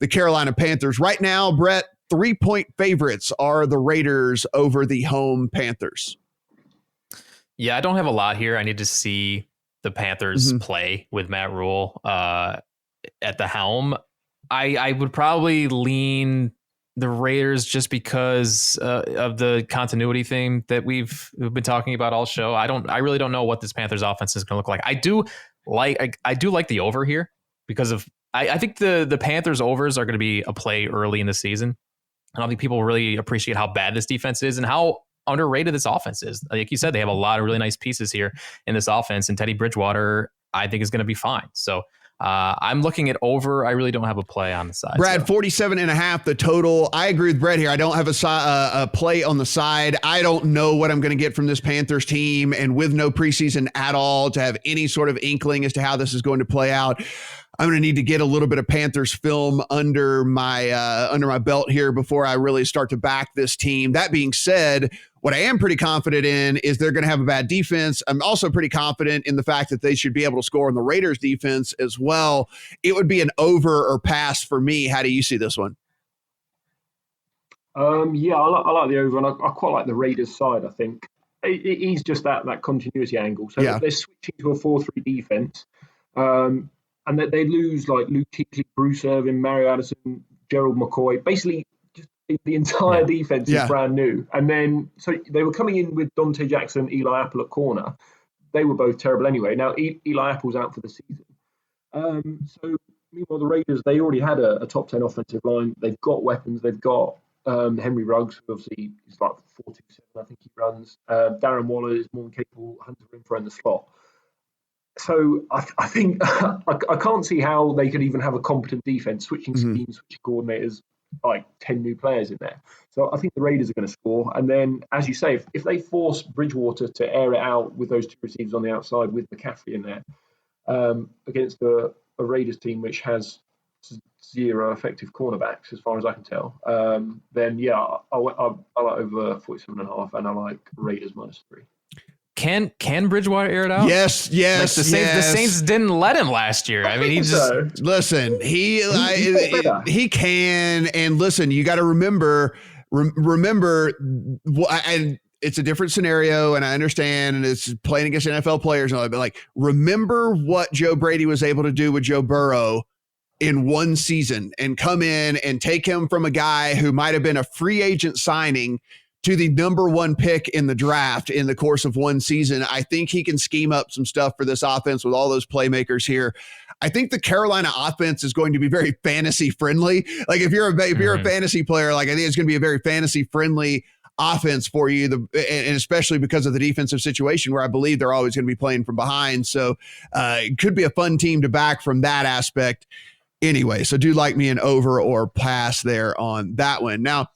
the Carolina Panthers. Right now, Brett, 3-point favorites are the Raiders over the home Panthers. Yeah, I don't have a lot here. I need to see the Panthers play with Matt Rule at the helm. I would probably lean the Raiders just because of the continuity thing that we've been talking about all show. I really don't know what this Panthers offense is going to look like. I do like the over here because of I think the Panthers overs are going to be a play early in the season. I don't think people really appreciate how bad this defense is and how underrated this offense is. Like you said, they have a lot of really nice pieces here in this offense, and Teddy Bridgewater, I think, is going to be fine. So I'm looking at over. I really don't have a play on the side. Brad, 47.5, the total. I agree with Brett here. I don't have a play on the side. I don't know what I'm going to get from this Panthers team, and with no preseason at all to have any sort of inkling as to how this is going to play out. I'm going to need to get a little bit of Panthers film under my belt here before I really start to back this team. That being said, what I am pretty confident in is they're going to have a bad defense. I'm also pretty confident in the fact that they should be able to score on the Raiders defense as well. It would be an over or pass for me. How do you see this one? Yeah, I like the over, and I quite like the Raiders side. I think it is just that continuity angle. So they're switching to a 4-3 defense. And that they lose like Luke Kuechly, Bruce Irvin, Mario Addison, Gerald McCoy. Basically, just the entire defense is brand new. And then, so they were coming in with Dante Jackson, Eli Apple at corner. They were both terrible anyway. Now, Eli Apple's out for the season. So, meanwhile, the Raiders, they already had a top 10 offensive line. They've got weapons. They've got Henry Ruggs, who obviously is like 4.27, I think he runs. Darren Waller is more than capable. Hunter Renfrow in the slot. So I think I can't see how they could even have a competent defense, switching schemes, switching coordinators, like 10 new players in there. So I think the Raiders are going to score. And then, as you say, if they force Bridgewater to air it out with those two receivers on the outside with McCaffrey in there against a Raiders team which has zero effective cornerbacks, as far as I can tell, then yeah, I like over 47.5, and I like Raiders -3. Can Bridgewater air it out? Yes. Like the Saints didn't let him last year. I mean, he just listen. He can, and listen. You got to remember, and it's a different scenario, and I understand, and it's playing against NFL players and all that. But like, remember what Joe Brady was able to do with Joe Burrow in one season, and come in and take him from a guy who might have been a free agent signing to the number one pick in the draft in the course of one season. I think he can scheme up some stuff for this offense with all those playmakers here. I think the Carolina offense is going to be very fantasy friendly. Like if you're a fantasy player, like I think it's going to be a very fantasy friendly offense for you, and especially because of the defensive situation where I believe they're always going to be playing from behind. So it could be a fun team to back from that aspect anyway. So do like me an over or pass there on that one. Now,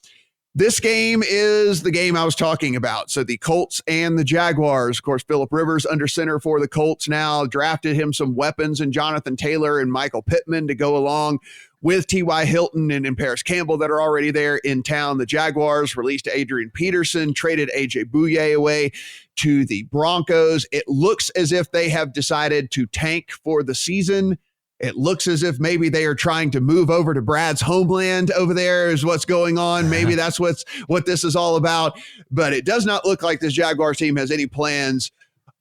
this game is the game I was talking about. So the Colts and the Jaguars. Of course, Phillip Rivers under center for the Colts now. Drafted him some weapons in Jonathan Taylor and Michael Pittman to go along with T.Y. Hilton and Paris Campbell that are already there in town. The Jaguars released Adrian Peterson, traded A.J. Bouye away to the Broncos. It looks as if they have decided to tank for the season. It looks as if maybe they are trying to move over to Brad's homeland over there is what's going on. Maybe that's what this is all about. But it does not look like this Jaguars team has any plans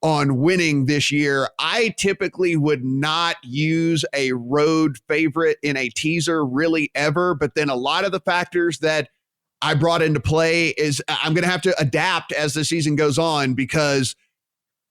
on winning this year. I typically would not use a road favorite in a teaser really ever, but then a lot of the factors that I brought into play is I'm going to have to adapt as the season goes on because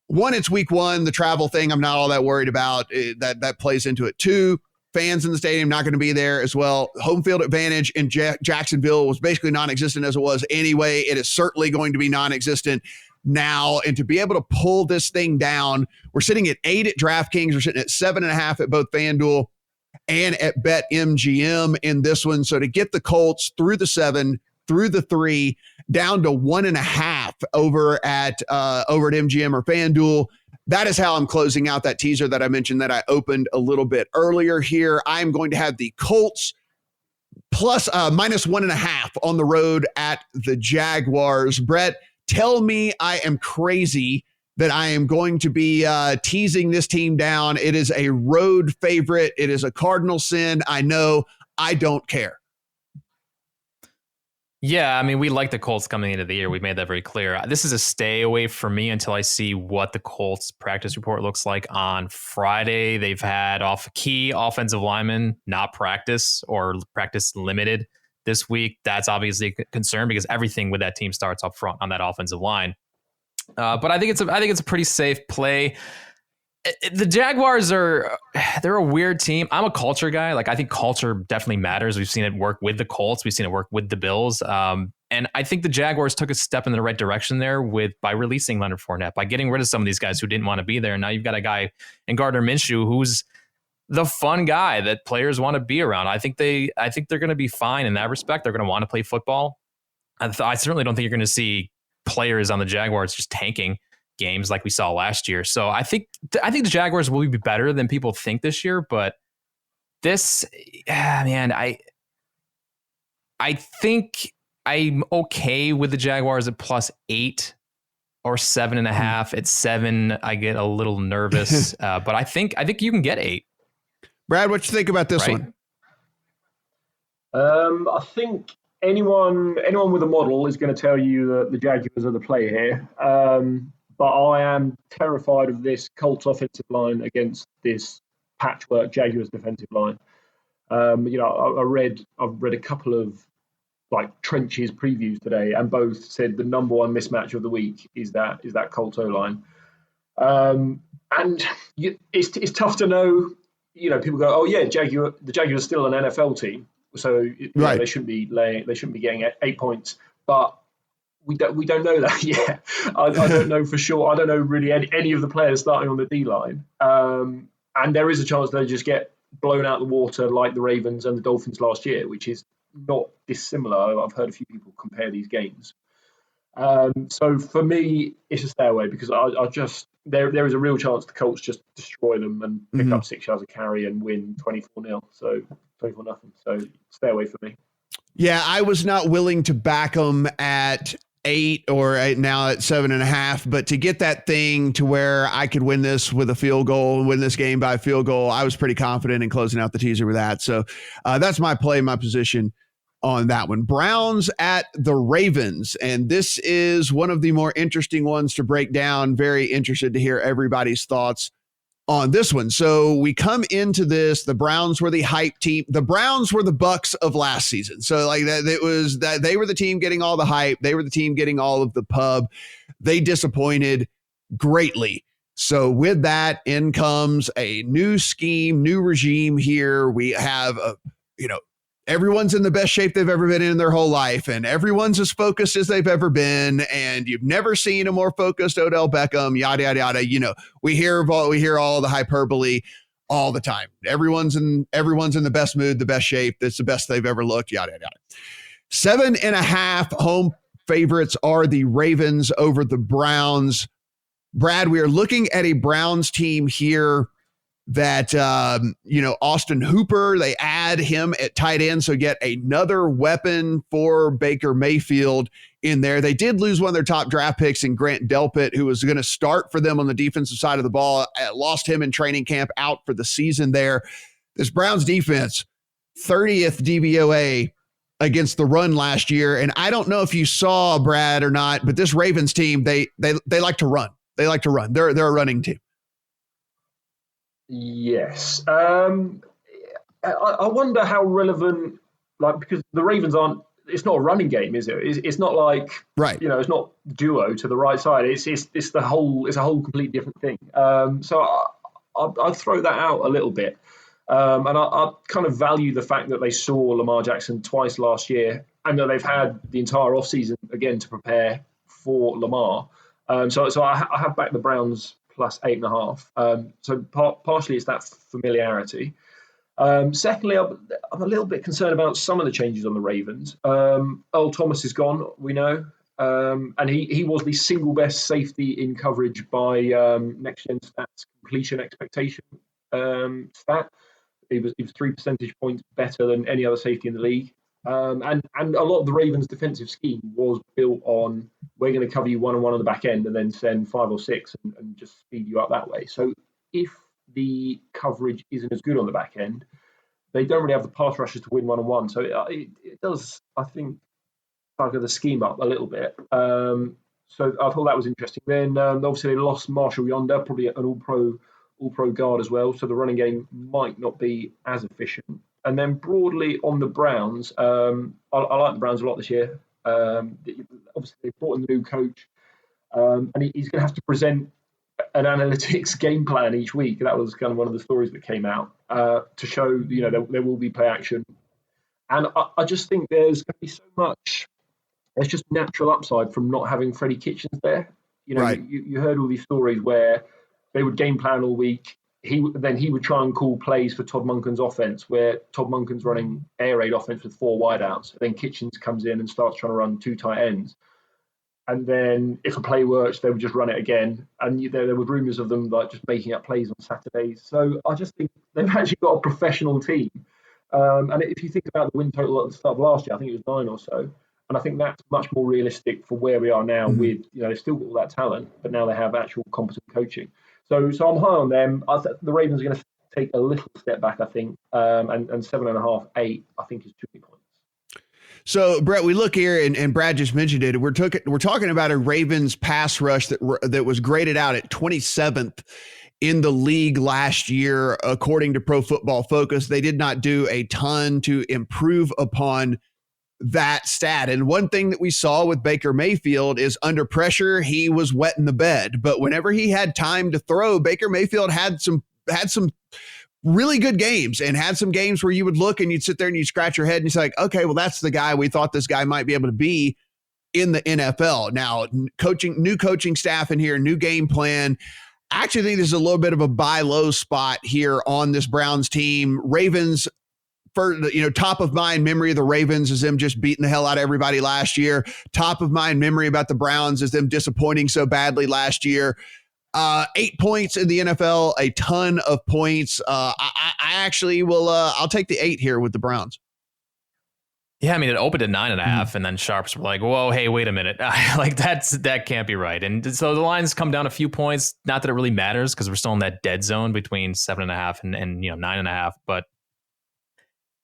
one, it's week one, the travel thing I'm not all that worried about. That plays into it. Two, fans in the stadium not going to be there as well. Home field advantage in Jacksonville was basically non-existent as it was anyway. It is certainly going to be non-existent now. And to be able to pull this thing down, we're sitting at 8 at DraftKings. We're sitting at 7.5 at both FanDuel and at BetMGM in this one. So to get the Colts through the 7, through the 3, down to 1.5 over at MGM or FanDuel. That is how I'm closing out that teaser that I mentioned that I opened a little bit earlier here. I'm going to have the Colts plus minus 1.5 on the road at the Jaguars. Brett, tell me I am crazy that I am going to be teasing this team down. It is a road favorite. It is a cardinal sin. I know. I don't care. Yeah, I mean, we like the Colts coming into the year. We've made that very clear. This is a stay away for me until I see what the Colts practice report looks like on Friday. They've had key offensive linemen not practice or practice limited this week. That's obviously a concern because everything with that team starts up front on that offensive line. But I think it's a pretty safe play. The Jaguars they're a weird team. I'm a culture guy. Like, I think culture definitely matters. We've seen it work with the Colts. We've seen it work with the Bills. And I think the Jaguars took a step in the right direction there by releasing Leonard Fournette, by getting rid of some of these guys who didn't want to be there. And now you've got a guy in Gardner Minshew who's the fun guy that players want to be around. I think they're going to be fine in that respect. They're going to want to play football. I certainly don't think you're going to see players on the Jaguars just tanking games like we saw last year. So I think the Jaguars will be better than people think this year, but man, I think I'm okay with the Jaguars at +8 or 7.5. At 7, I get a little nervous, but I think you can get 8. Brad, what you think about this one? I think anyone with a model is going to tell you that the Jaguars are the play here. But I am terrified of this Colts offensive line against this patchwork Jaguars defensive line. I've read a couple of trenches previews today, and both said the number one mismatch of the week is that Colts O-line. And it's tough to know. People go, oh yeah, the Jaguars are still an NFL team, so right. They shouldn't be getting 8 points, but we don't know that yet. I don't know for sure. I don't know really any of the players starting on the D-line. And there is a chance they just get blown out the water like the Ravens and the Dolphins last year, which is not dissimilar. I've heard a few people compare these games. So for me, it's a stay away because there is a real chance the Colts just destroy them and pick up 6 yards of carry and win 24-0. So 24-0. So stay away for me. Yeah, I was not willing to back them at 8 or now at 7.5, but to get that thing to where I could win this with a field goal, win this game by a field goal, I was pretty confident in closing out the teaser with that. So that's my play, my position on that one. Browns at the Ravens, and this is one of the more interesting ones to break down. Very interested to hear everybody's thoughts on this one. So we come into this, the Browns were the hype team. The Browns were the Bucs of last season. So they were the team getting all the hype. They were the team getting all of the pub. They disappointed greatly. So with that in comes a new scheme, new regime here. We have everyone's in the best shape they've ever been in their whole life, and everyone's as focused as they've ever been, and you've never seen a more focused Odell Beckham, yada, yada, yada. We hear all the hyperbole all the time. Everyone's in the best mood, the best shape. That's the best they've ever looked, yada, yada. 7.5 home favorites are the Ravens over the Browns. Brad, we are looking at a Browns team here that, Austin Hooper, they add him at tight end, so get another weapon for Baker Mayfield in there. They did lose one of their top draft picks in Grant Delpit, who was going to start for them on the defensive side of the ball. Lost him in training camp, out for the season there. This Browns defense, 30th DVOA against the run last year. And I don't know if you saw, Brad, or not, but this Ravens team, they like to run. They like to run. They're a running team. Yes. I wonder how relevant, like, because the Ravens aren't, it's not a running game, is it? It's not like, right. It's not duo to the right side. It's a whole completely different thing. So I'd throw that out a little bit. And I kind of value the fact that they saw Lamar Jackson twice last year and that they've had the entire offseason again to prepare for Lamar. So I have backed the Browns plus 8.5. So partially it's that familiarity. Secondly, I'm a little bit concerned about some of the changes on the Ravens. Earl Thomas is gone, we know. And he was the single best safety in coverage by Next Gen Stats completion expectation stat. He was 3 percentage points better than any other safety in the league. And a lot of the Ravens' defensive scheme was built on, we're going to cover you 1-on-1 on the back end and then send 5 or 6 and just speed you up that way. So if the coverage isn't as good on the back end, they don't really have the pass rushers to win 1-on-1. So it does, I think, bugger the scheme up a little bit. So I thought that was interesting. Then obviously they lost Marshall Yonder, probably an all-pro guard as well. So the running game might not be as efficient. And then broadly on the Browns, I like the Browns a lot this year. Obviously they brought in the new coach, and he's going to have to present an analytics game plan each week. That was kind of one of the stories that came out to show, there will be play action. And I just think there's going to be so much. There's just natural upside from not having Freddie Kitchens there. Right. You heard all these stories where they would game plan all week. He would try and call plays for Todd Monken's offense, where Todd Monken's running air raid offense with 4 wideouts. Then Kitchens comes in and starts trying to run 2 tight ends. And then if a play works, they would just run it again. And there were rumours of them like just making up plays on Saturdays. So I just think they've actually got a professional team. And if you think about the win total at the start of last year, I think it was 9 or so. And I think that's much more realistic for where we are now with, they've still got all that talent, but now they have actual competent coaching. So I'm high on them. The Ravens are going to take a little step back, I think. And 7.5, 8, I think is 2 points. So, Brett, we look here, and Brad just mentioned it. We're talking about a Ravens pass rush that was graded out at 27th in the league last year, according to Pro Football Focus. They did not do a ton to improve upon that stat. And one thing that we saw with Baker Mayfield is under pressure, he was wetting the bed. But whenever he had time to throw, Baker Mayfield had some really good games and had some games where you would look and you'd sit there and you'd scratch your head and you're like, okay, well, that's the guy we thought this guy might be able to be in the NFL. Now, new coaching staff in here, new game plan. I actually think this is a little bit of a buy low spot here on this Browns team. Ravens, for top of mind memory of the Ravens is them just beating the hell out of everybody last year. Top of mind memory about the Browns is them disappointing so badly last year. 8 points in the NFL, a ton of points. I actually will. I'll take the 8 here with the Browns. Yeah, I mean, it opened at 9.5, and then sharps were like, "Whoa, hey, wait a minute! Like that can't be right." And so the lines come down a few points. Not that it really matters because we're still in that dead zone between 7.5 and 9.5. But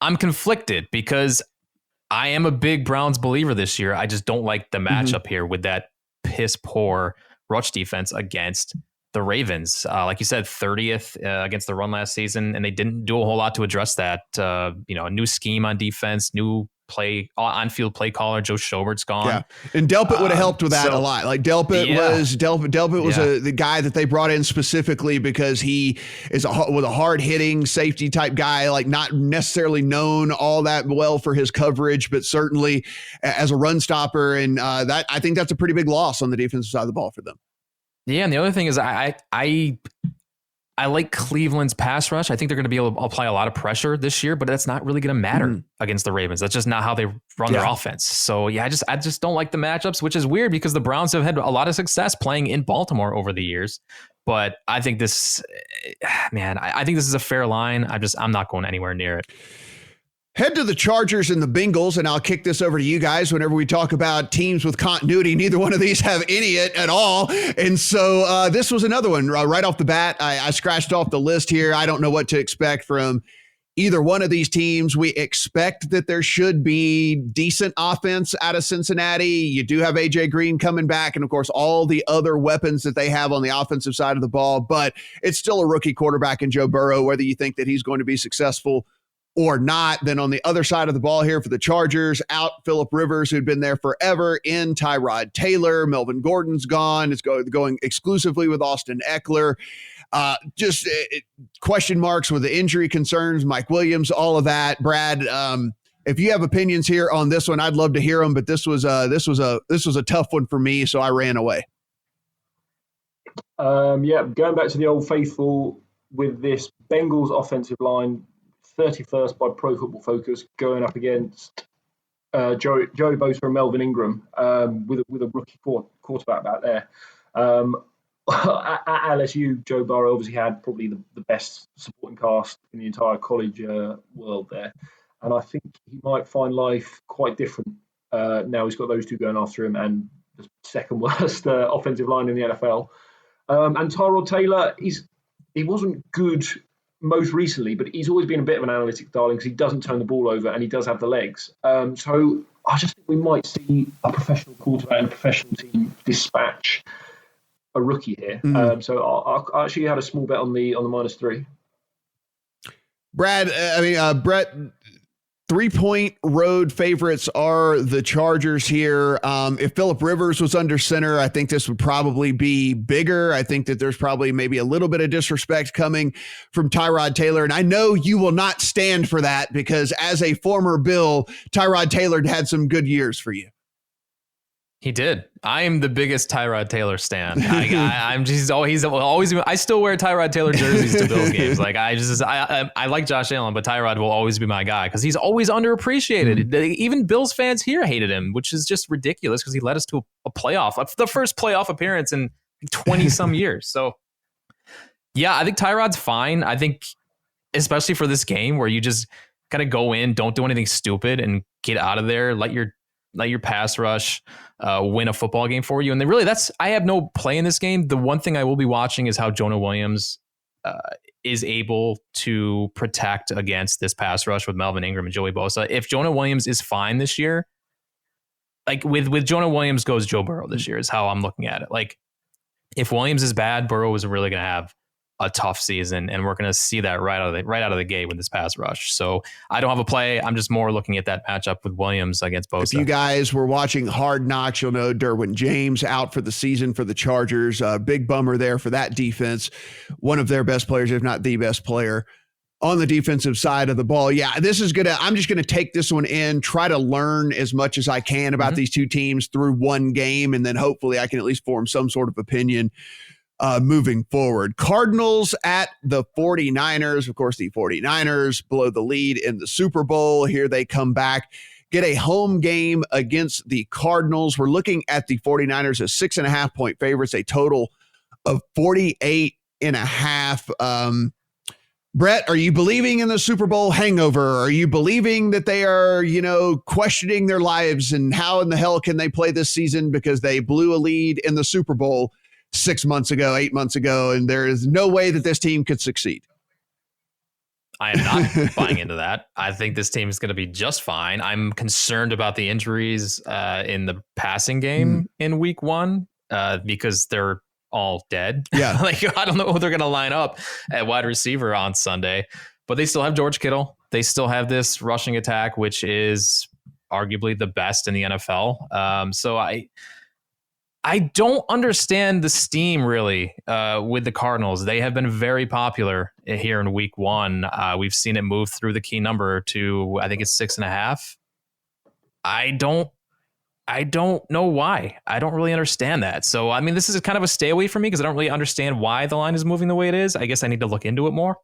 I'm conflicted because I am a big Browns believer this year. I just don't like the matchup here with that piss poor rush defense against the Ravens. Like you said, 30th against the run last season, and they didn't do a whole lot to address that. A new scheme on defense, new on-field play caller. Joe Schobert's gone. Yeah, and Delpit would have helped with that a lot. Like Delpit was the guy that they brought in specifically because he is was a hard-hitting safety type guy, like not necessarily known all that well for his coverage, but certainly as a run stopper. And that I think that's a pretty big loss on the defensive side of the ball for them. Yeah, and the other thing is I like Cleveland's pass rush. I think they're going to be able to apply a lot of pressure this year, but that's not really going to matter against the Ravens. That's just not how they run their offense. So yeah, I just don't like the matchups, which is weird because the Browns have had a lot of success playing in Baltimore over the years. But I think I think this is a fair line. I'm not going anywhere near it. Head to the Chargers and the Bengals, and I'll kick this over to you guys whenever we talk about teams with continuity. Neither one of these have any at all. And so this was another one right off the bat. I scratched off the list here. I don't know what to expect from either one of these teams. We expect that there should be decent offense out of Cincinnati. You do have AJ Green coming back, and of course, all the other weapons that they have on the offensive side of the ball, but it's still a rookie quarterback in Joe Burrow, whether you think that he's going to be successful or not. Then on the other side of the ball here for the Chargers, out Phillip Rivers, who'd been there forever, in Tyrod Taylor. Melvin Gordon's gone. It's going exclusively with Austin Eckler. Just question marks with the injury concerns, Mike Williams, all of that. Brad, if you have opinions here on this one, I'd love to hear them, but this was a tough one for me, so I ran away. Going back to the old faithful with this Bengals offensive line, 31st by Pro Football Focus, going up against Joey Bosa and Melvin Ingram with a rookie quarterback back there. At LSU, Joe Burrow obviously had probably the best supporting cast in the entire college world there. And I think he might find life quite different now he's got those two going after him and the second worst offensive line in the NFL. And Tyrod Taylor, he wasn't good most recently, but he's always been a bit of an analytics darling because he doesn't turn the ball over and he does have the legs. So I just think we might see a professional quarterback and a professional team dispatch a rookie here. So I actually had a small bet on the -3. Brad, Brett, 3-point road favorites are the Chargers here. If Phillip Rivers was under center, I think this would probably be bigger. I think that there's probably maybe a little bit of disrespect coming from Tyrod Taylor. And I know you will not stand for that because as a former Bill, Tyrod Taylor had some good years for you. He did. I am the biggest Tyrod Taylor stan. He's always. I still wear Tyrod Taylor jerseys to Bills games. Like I like Josh Allen, but Tyrod will always be my guy because he's always underappreciated. Even Bills fans here hated him, which is just ridiculous because he led us to a playoff, the first playoff appearance in 20 some years. So yeah, I think Tyrod's fine. I think especially for this game where you just kind of go in, don't do anything stupid, and get out of there. Let your pass rush win a football game for you. And then really I have no play in this game. The one thing I will be watching is how Jonah Williams is able to protect against this pass rush with Melvin Ingram and Joey Bosa. If Jonah Williams is fine this year, like with Jonah Williams goes Joe Burrow this year is how I'm looking at it. Like if Williams is bad, Burrow is really going to have a tough season, and we're going to see that right out of the gate with this pass rush. So I don't have a play. I'm just more looking at that matchup with Williams against Bosa. If you guys were watching Hard Knocks, you'll know Derwin James out for the season for the Chargers. Big bummer there for that defense. One of their best players, if not the best player on the defensive side of the ball. Yeah, I'm just going to take this one in, try to learn as much as I can about these two teams through one game, and then hopefully I can at least form some sort of opinion moving forward. Cardinals at the 49ers. Of course, the 49ers blow the lead in the Super Bowl. Here they come back, get a home game against the Cardinals. We're looking at the 49ers as 6.5-point favorites, a total of 48.5. Brett, are you believing in the Super Bowl hangover? Are you believing that they are, questioning their lives and how in the hell can they play this season because they blew a lead in the Super Bowl 8 months ago, and there is no way that this team could succeed? I am not buying into that. I think this team is going to be just fine. I'm concerned about the injuries in the passing game in week 1 because they're all dead. Yeah. I don't know who they're going to line up at wide receiver on Sunday, but they still have George Kittle. They still have this rushing attack, which is arguably the best in the NFL. So I don't understand the steam really with the Cardinals. They have been very popular here in week 1. We've seen it move through the key number to, I think it's 6.5. I don't know why. I don't really understand that. So, I mean, this is kind of a stay away from me because I don't really understand why the line is moving the way it is. I guess I need to look into it more.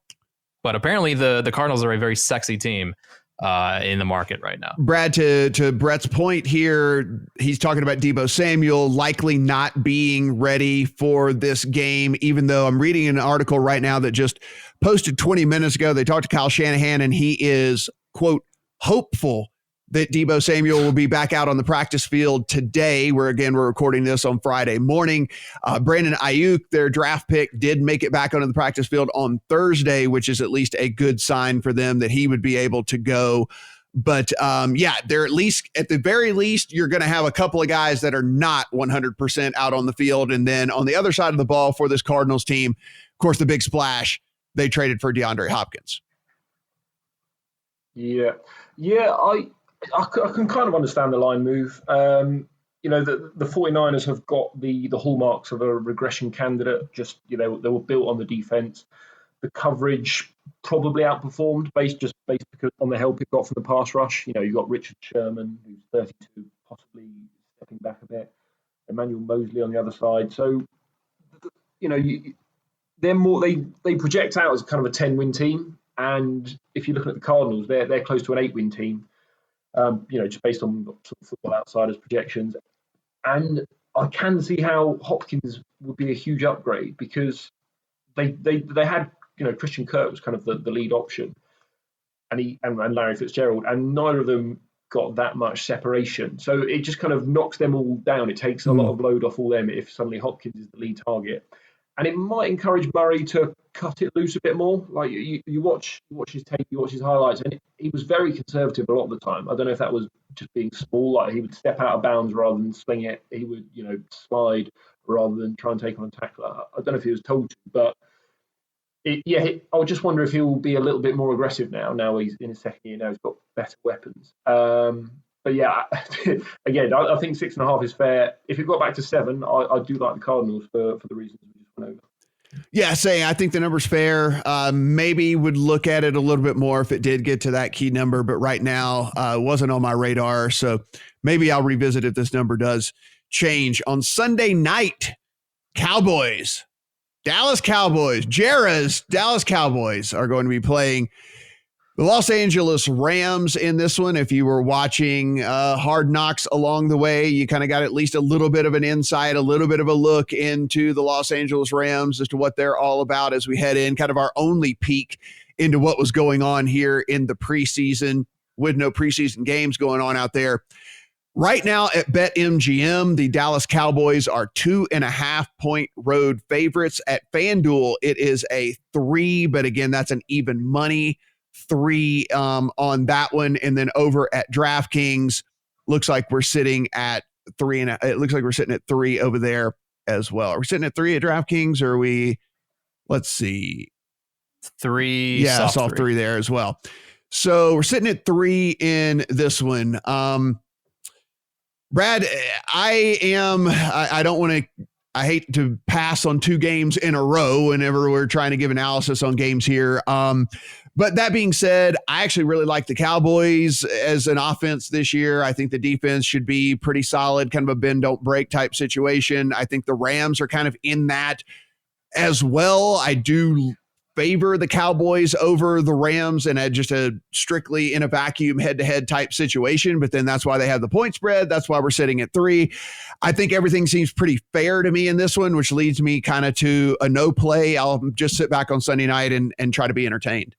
But apparently the Cardinals are a very sexy team in the market right now. Brad, to Brett's point here, he's talking about Deebo Samuel likely not being ready for this game, even though I'm reading an article right now that just posted 20 minutes ago. They talked to Kyle Shanahan, and he is, quote, hopeful that Deebo Samuel will be back out on the practice field today. We're recording this on Friday morning. Brandon Ayuk, their draft pick, did make it back onto the practice field on Thursday, which is at least a good sign for them that he would be able to go. But they're at the very least, you're going to have a couple of guys that are not 100% out on the field. And then on the other side of the ball for this Cardinals team, of course, the big splash, they traded for DeAndre Hopkins. Yeah, I can kind of understand the line move. The 49ers have got the hallmarks of a regression candidate. Just, they were built on the defense. The coverage probably outperformed based because on the help it got from the pass rush. You got Richard Sherman, who's 32, possibly stepping back a bit. Emmanuel Mosley on the other side. So, they're more. They project out as kind of a 10-win team. And if you're looking at the Cardinals, they're close to an 8-win team. Just based on sort of Football Outsiders projections. And I can see how Hopkins would be a huge upgrade because they had, Christian Kirk was kind of the lead option and Larry Fitzgerald, and neither of them got that much separation. So it just kind of knocks them all down. It takes a lot of load off all them if suddenly Hopkins is the lead target. And it might encourage Murray to cut it loose a bit more. Like you watch his tape, you watch his highlights, and he was very conservative a lot of the time. I don't know if that was just being small, like he would step out of bounds rather than swing it. He would, slide rather than try and take on a tackler. I don't know if he was told to, but I just wonder if he will be a little bit more aggressive now. Now he's in his second year. Now he's got better weapons. But yeah, again, I think 6.5 is fair. If it got back to 7, I do like the Cardinals for the reasons we just went over. Yeah, I think the number's fair. Maybe would look at it a little bit more if it did get to that key number, but right now it wasn't on my radar. So maybe I'll revisit if this number does change. On Sunday night, Dallas Cowboys, Jera's Dallas Cowboys are going to be playing the Los Angeles Rams in this one. If you were watching Hard Knocks along the way, you kind of got at least a little bit of an insight, a little bit of a look into the Los Angeles Rams as to what they're all about as we head in, kind of our only peek into what was going on here in the preseason with no preseason games going on out there. Right now at BetMGM, the Dallas Cowboys are 2.5-point road favorites. At FanDuel, it is a 3, but again, that's an even money 3 on that one. And then over at DraftKings, looks like we're sitting at 3, and it looks like we're sitting at 3 over there as well. Are we sitting at 3 at DraftKings, or are we? Let's see, 3. Yeah, soft 3 there as well. So we're sitting at 3 in this one. Brad, I don't want to. I hate to pass on 2 games in a row whenever we're trying to give analysis on games here. But that being said, I actually really like the Cowboys as an offense this year. I think the defense should be pretty solid, kind of a bend, don't break type situation. I think the Rams are kind of in that as well. I do favor the Cowboys over the Rams and at just a strictly in a vacuum head-to-head type situation, but then that's why they have the point spread. That's why we're sitting at 3. I think everything seems pretty fair to me in this one, which leads me kind of to a no play. I'll just sit back on Sunday night and try to be entertained.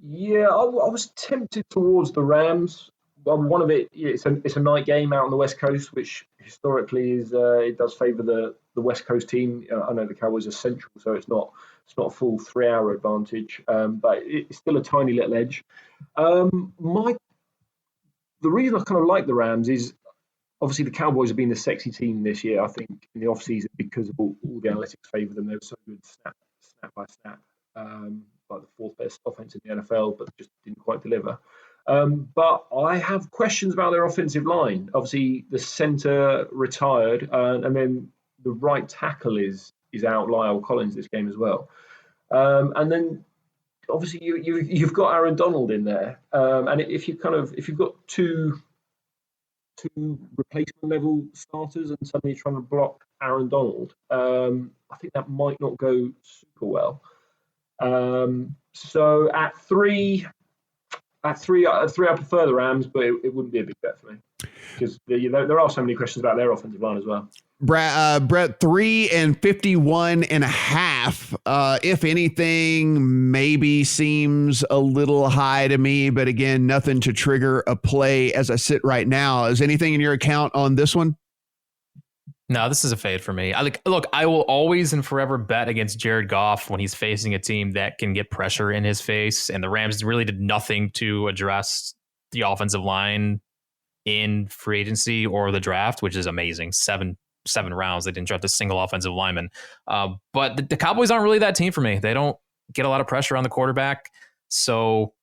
Yeah, I was tempted towards the Rams. One of it's a night game out on the West Coast, which historically is it does favour the West Coast team. I know the Cowboys are central, so it's not a full 3-hour advantage, but it's still a tiny little edge. The reason I kind of like the Rams is obviously the Cowboys have been the sexy team this year. I think in the offseason because of all the analytics favour them. They were so good snap by snap, like the 4th best offense in the NFL, but just didn't quite deliver. But I have questions about their offensive line. Obviously, the center retired, and then the right tackle is out, Lyle Collins, this game as well. And then obviously you've got Aaron Donald in there, and if you've got two replacement level starters and suddenly trying to block Aaron Donald, I think that might not go super well. So at 3, I prefer the Rams, but it wouldn't be a big bet for me. because there are so many questions about their offensive line as well. Brett, 3.51.5. If anything, maybe seems a little high to me, but again, nothing to trigger a play as I sit right now. Is anything in your account on this one? No, this is a fade for me. Look, I will always and forever bet against Jared Goff when he's facing a team that can get pressure in his face. And the Rams really did nothing to address the offensive line in free agency or the draft, which is amazing. Seven rounds. They didn't draft a single offensive lineman. But the Cowboys aren't really that team for me. They don't get a lot of pressure on the quarterback. So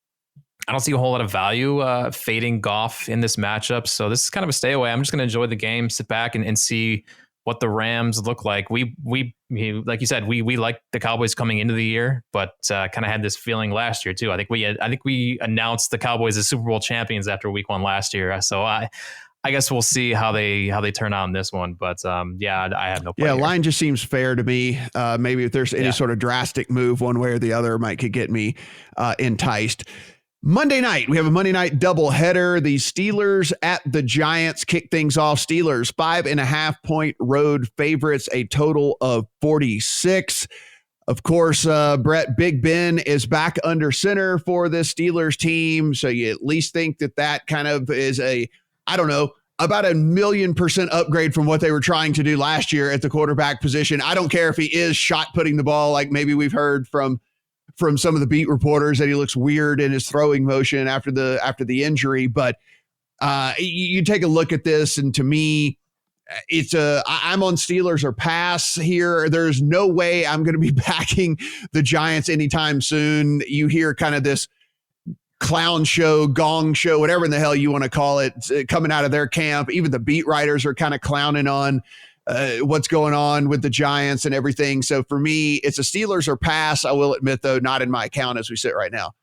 I don't see a whole lot of value fading Goff in this matchup. So this is kind of a stay away. I'm just going to enjoy the game, sit back and see what the Rams look like. We like you said, we like the Cowboys coming into the year, but kind of had this feeling last year too. I think we announced the Cowboys as Super Bowl champions after week 1 last year. So I guess we'll see how they turn out in this one. But I have no play here. Line just seems fair to me. Maybe if there's any sort of drastic move one way or the other, could get me enticed. Monday night, we have a Monday night doubleheader. The Steelers at the Giants kick things off. Steelers 5.5-point road favorites, a total of 46. Of course, Brett, Big Ben is back under center for this Steelers team. So you at least think that kind of is about 1,000,000% upgrade from what they were trying to do last year at the quarterback position. I don't care if he is shot putting the ball, like maybe we've heard from some of the beat reporters that he looks weird in his throwing motion after the injury. But you take a look at this, and to me, I'm on Steelers or pass here. There's no way I'm going to be backing the Giants anytime soon. You hear kind of this clown show, gong show, whatever in the hell you want to call it, coming out of their camp. Even the beat writers are kind of clowning on what's going on with the Giants and everything. So for me, it's a Steelers or pass. I will admit, though, not in my account as we sit right now.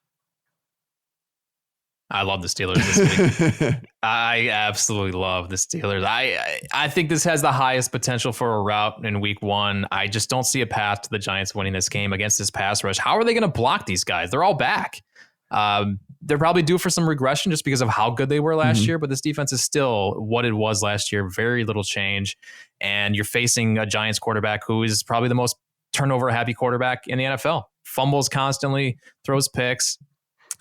I love the Steelers this week. I absolutely love the Steelers. I think this has the highest potential for a rout in week 1. I just don't see a path to the Giants winning this game against this pass rush. How are they going to block these guys? They're all back. They're probably due for some regression just because of how good they were last year, but this defense is still what it was last year. Very little change. And you're facing a Giants quarterback who is probably the most turnover happy quarterback in the NFL. Fumbles constantly, throws picks.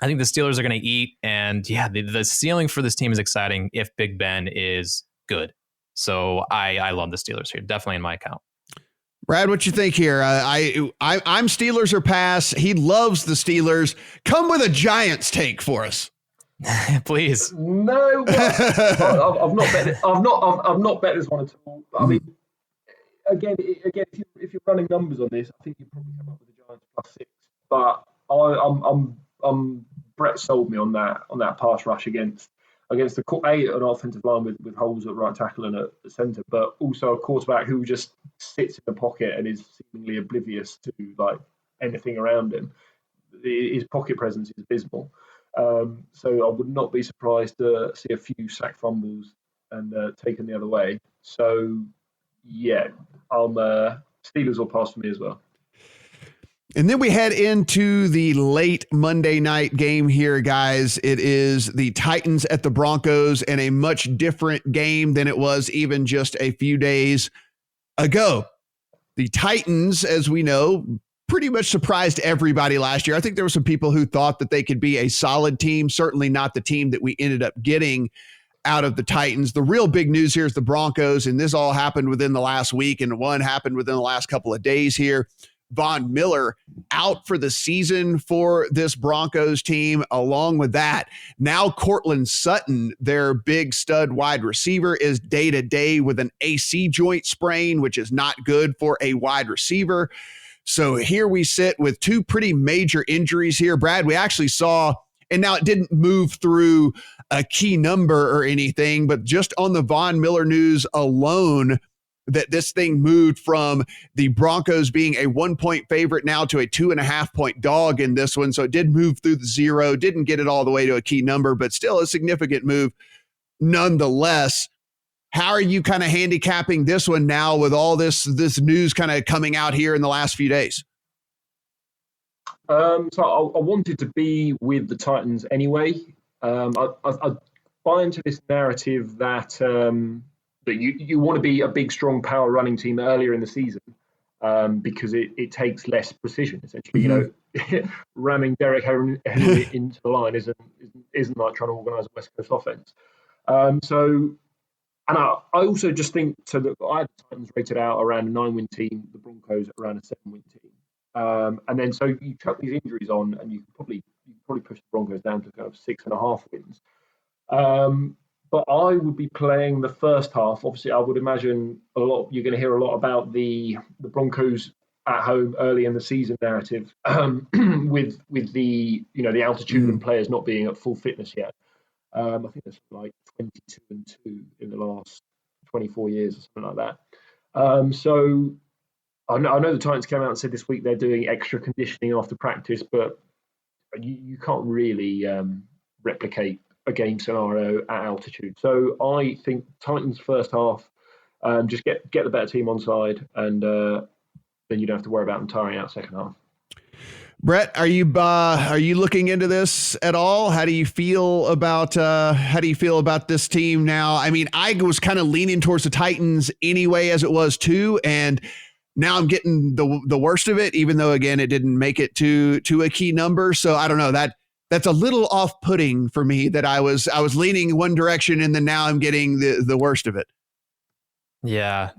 I think the Steelers are going to eat. And the ceiling for this team is exciting if Big Ben is good. So I love the Steelers here. Definitely in my account. Brad, what you think here? I'm Steelers or pass. He loves the Steelers. Come with a Giants take for us, please. No, I've not bet it. I've not bet this one at all. I mean, again, if you're running numbers on this, I think you probably come up with the Giants +6. But I'm Brett sold me on that pass rush against the an offensive line with holes at right tackle and at the centre, but also a quarterback who just sits in the pocket and is seemingly oblivious to like anything around him. His pocket presence is abysmal. So I would not be surprised to see a few sack fumbles and taken the other way. So yeah, Steelers will pass for me as well. And then we head into the late Monday night game here, guys. It is the Titans at the Broncos, and a much different game than it was even just a few days ago. The Titans, as we know, pretty much surprised everybody last year. I think there were some people who thought that they could be a solid team, certainly not the team that we ended up getting out of the Titans. The real big news here is the Broncos, and this all happened within the last week, and one happened within the last couple of days here. Von Miller out for the season for this Broncos team. Along with that, now Cortland Sutton, their big stud wide receiver, is day-to-day with an AC joint sprain, which is not good for a wide receiver. So here we sit with two pretty major injuries here. Brad, we actually saw, and now it didn't move through a key number or anything, but just on the Von Miller news alone, that this thing moved from the Broncos being a 1-point favorite now to a 2.5-point dog in this one. So it did move through the zero, didn't get it all the way to a key number, but still a significant move nonetheless. How are you kind of handicapping this one now with all this news kind of coming out here in the last few days? So I wanted to be with the Titans anyway. buy into this narrative that that you want to be a big, strong, power running team earlier in the season because it takes less precision. Essentially, ramming Derek Henry into the line isn't like trying to organise a West Coast offense. And I also just think that I had the Titans rated out around a 9-win team, the Broncos around a 7-win team. And then so you chuck these injuries on, and you can probably push the Broncos down to kind of 6.5 wins. But I would be playing the first half. Obviously, I would imagine you're going to hear a lot about the Broncos at home early in the season narrative, with the the altitude and players not being at full fitness yet. I think it's like 22-2 in the last 24 years or something like that. So I know the Titans came out and said this week they're doing extra conditioning after practice, but you can't really replicate a game scenario at altitude. So I think Titans first half, just get the better team on side, and then you don't have to worry about them tiring out second half. Brett, are you looking into this at all? How do you feel about this team now? I mean, I was kind of leaning towards the Titans anyway, as it was too, and now I'm getting the worst of it, even though again it didn't make it to a key number. So I don't know, that's a little off-putting for me that I was leaning one direction and then now I'm getting the worst of it. Yeah.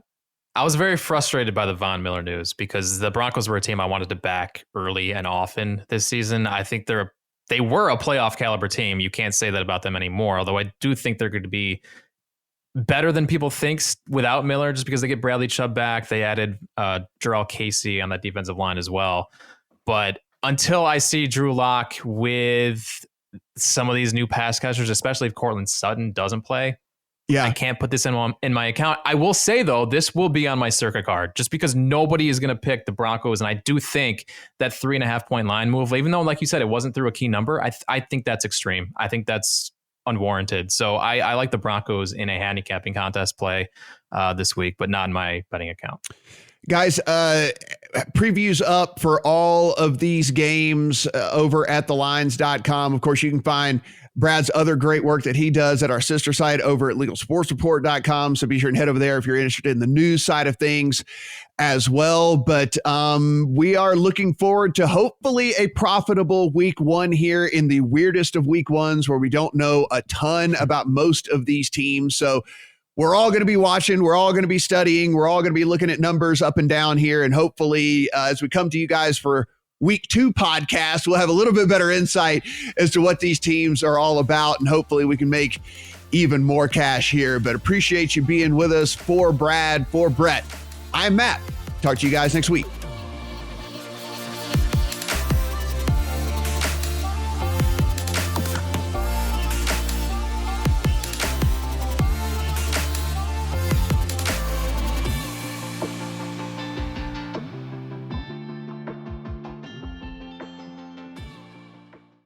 I was very frustrated by the Von Miller news because the Broncos were a team I wanted to back early and often this season. I think they were a playoff caliber team. You can't say that about them anymore, although I do think they're going to be better than people think without Miller, just because they get Bradley Chubb back. They added Jarrell Casey on that defensive line as well. But until I see Drew Lock with some of these new pass catchers, especially if Cortland Sutton doesn't play, I can't put this in my account. I will say, though, this will be on my circuit card just because nobody is going to pick the Broncos. And I do think that 3.5 point line move, even though, like you said, it wasn't through a key number, I think that's extreme. I think that's unwarranted. So I like the Broncos in a handicapping contest play this week, but not in my betting account. Guys, previews up for all of these games over at thelines.com. Of course, you can find Brad's other great work that he does at our sister site over at legalsportsreport.com. So be sure and head over there if you're interested in the news side of things as well. But we are looking forward to hopefully a profitable week one here in the weirdest of week ones where we don't know a ton about most of these teams. So we're all going to be watching. We're all going to be studying. We're all going to be looking at numbers up and down here. And hopefully, as we come to you guys for week 2 podcast, we'll have a little bit better insight as to what these teams are all about. And hopefully we can make even more cash here. But appreciate you being with us. For Brad, for Brett, I'm Matt. Talk to you guys next week.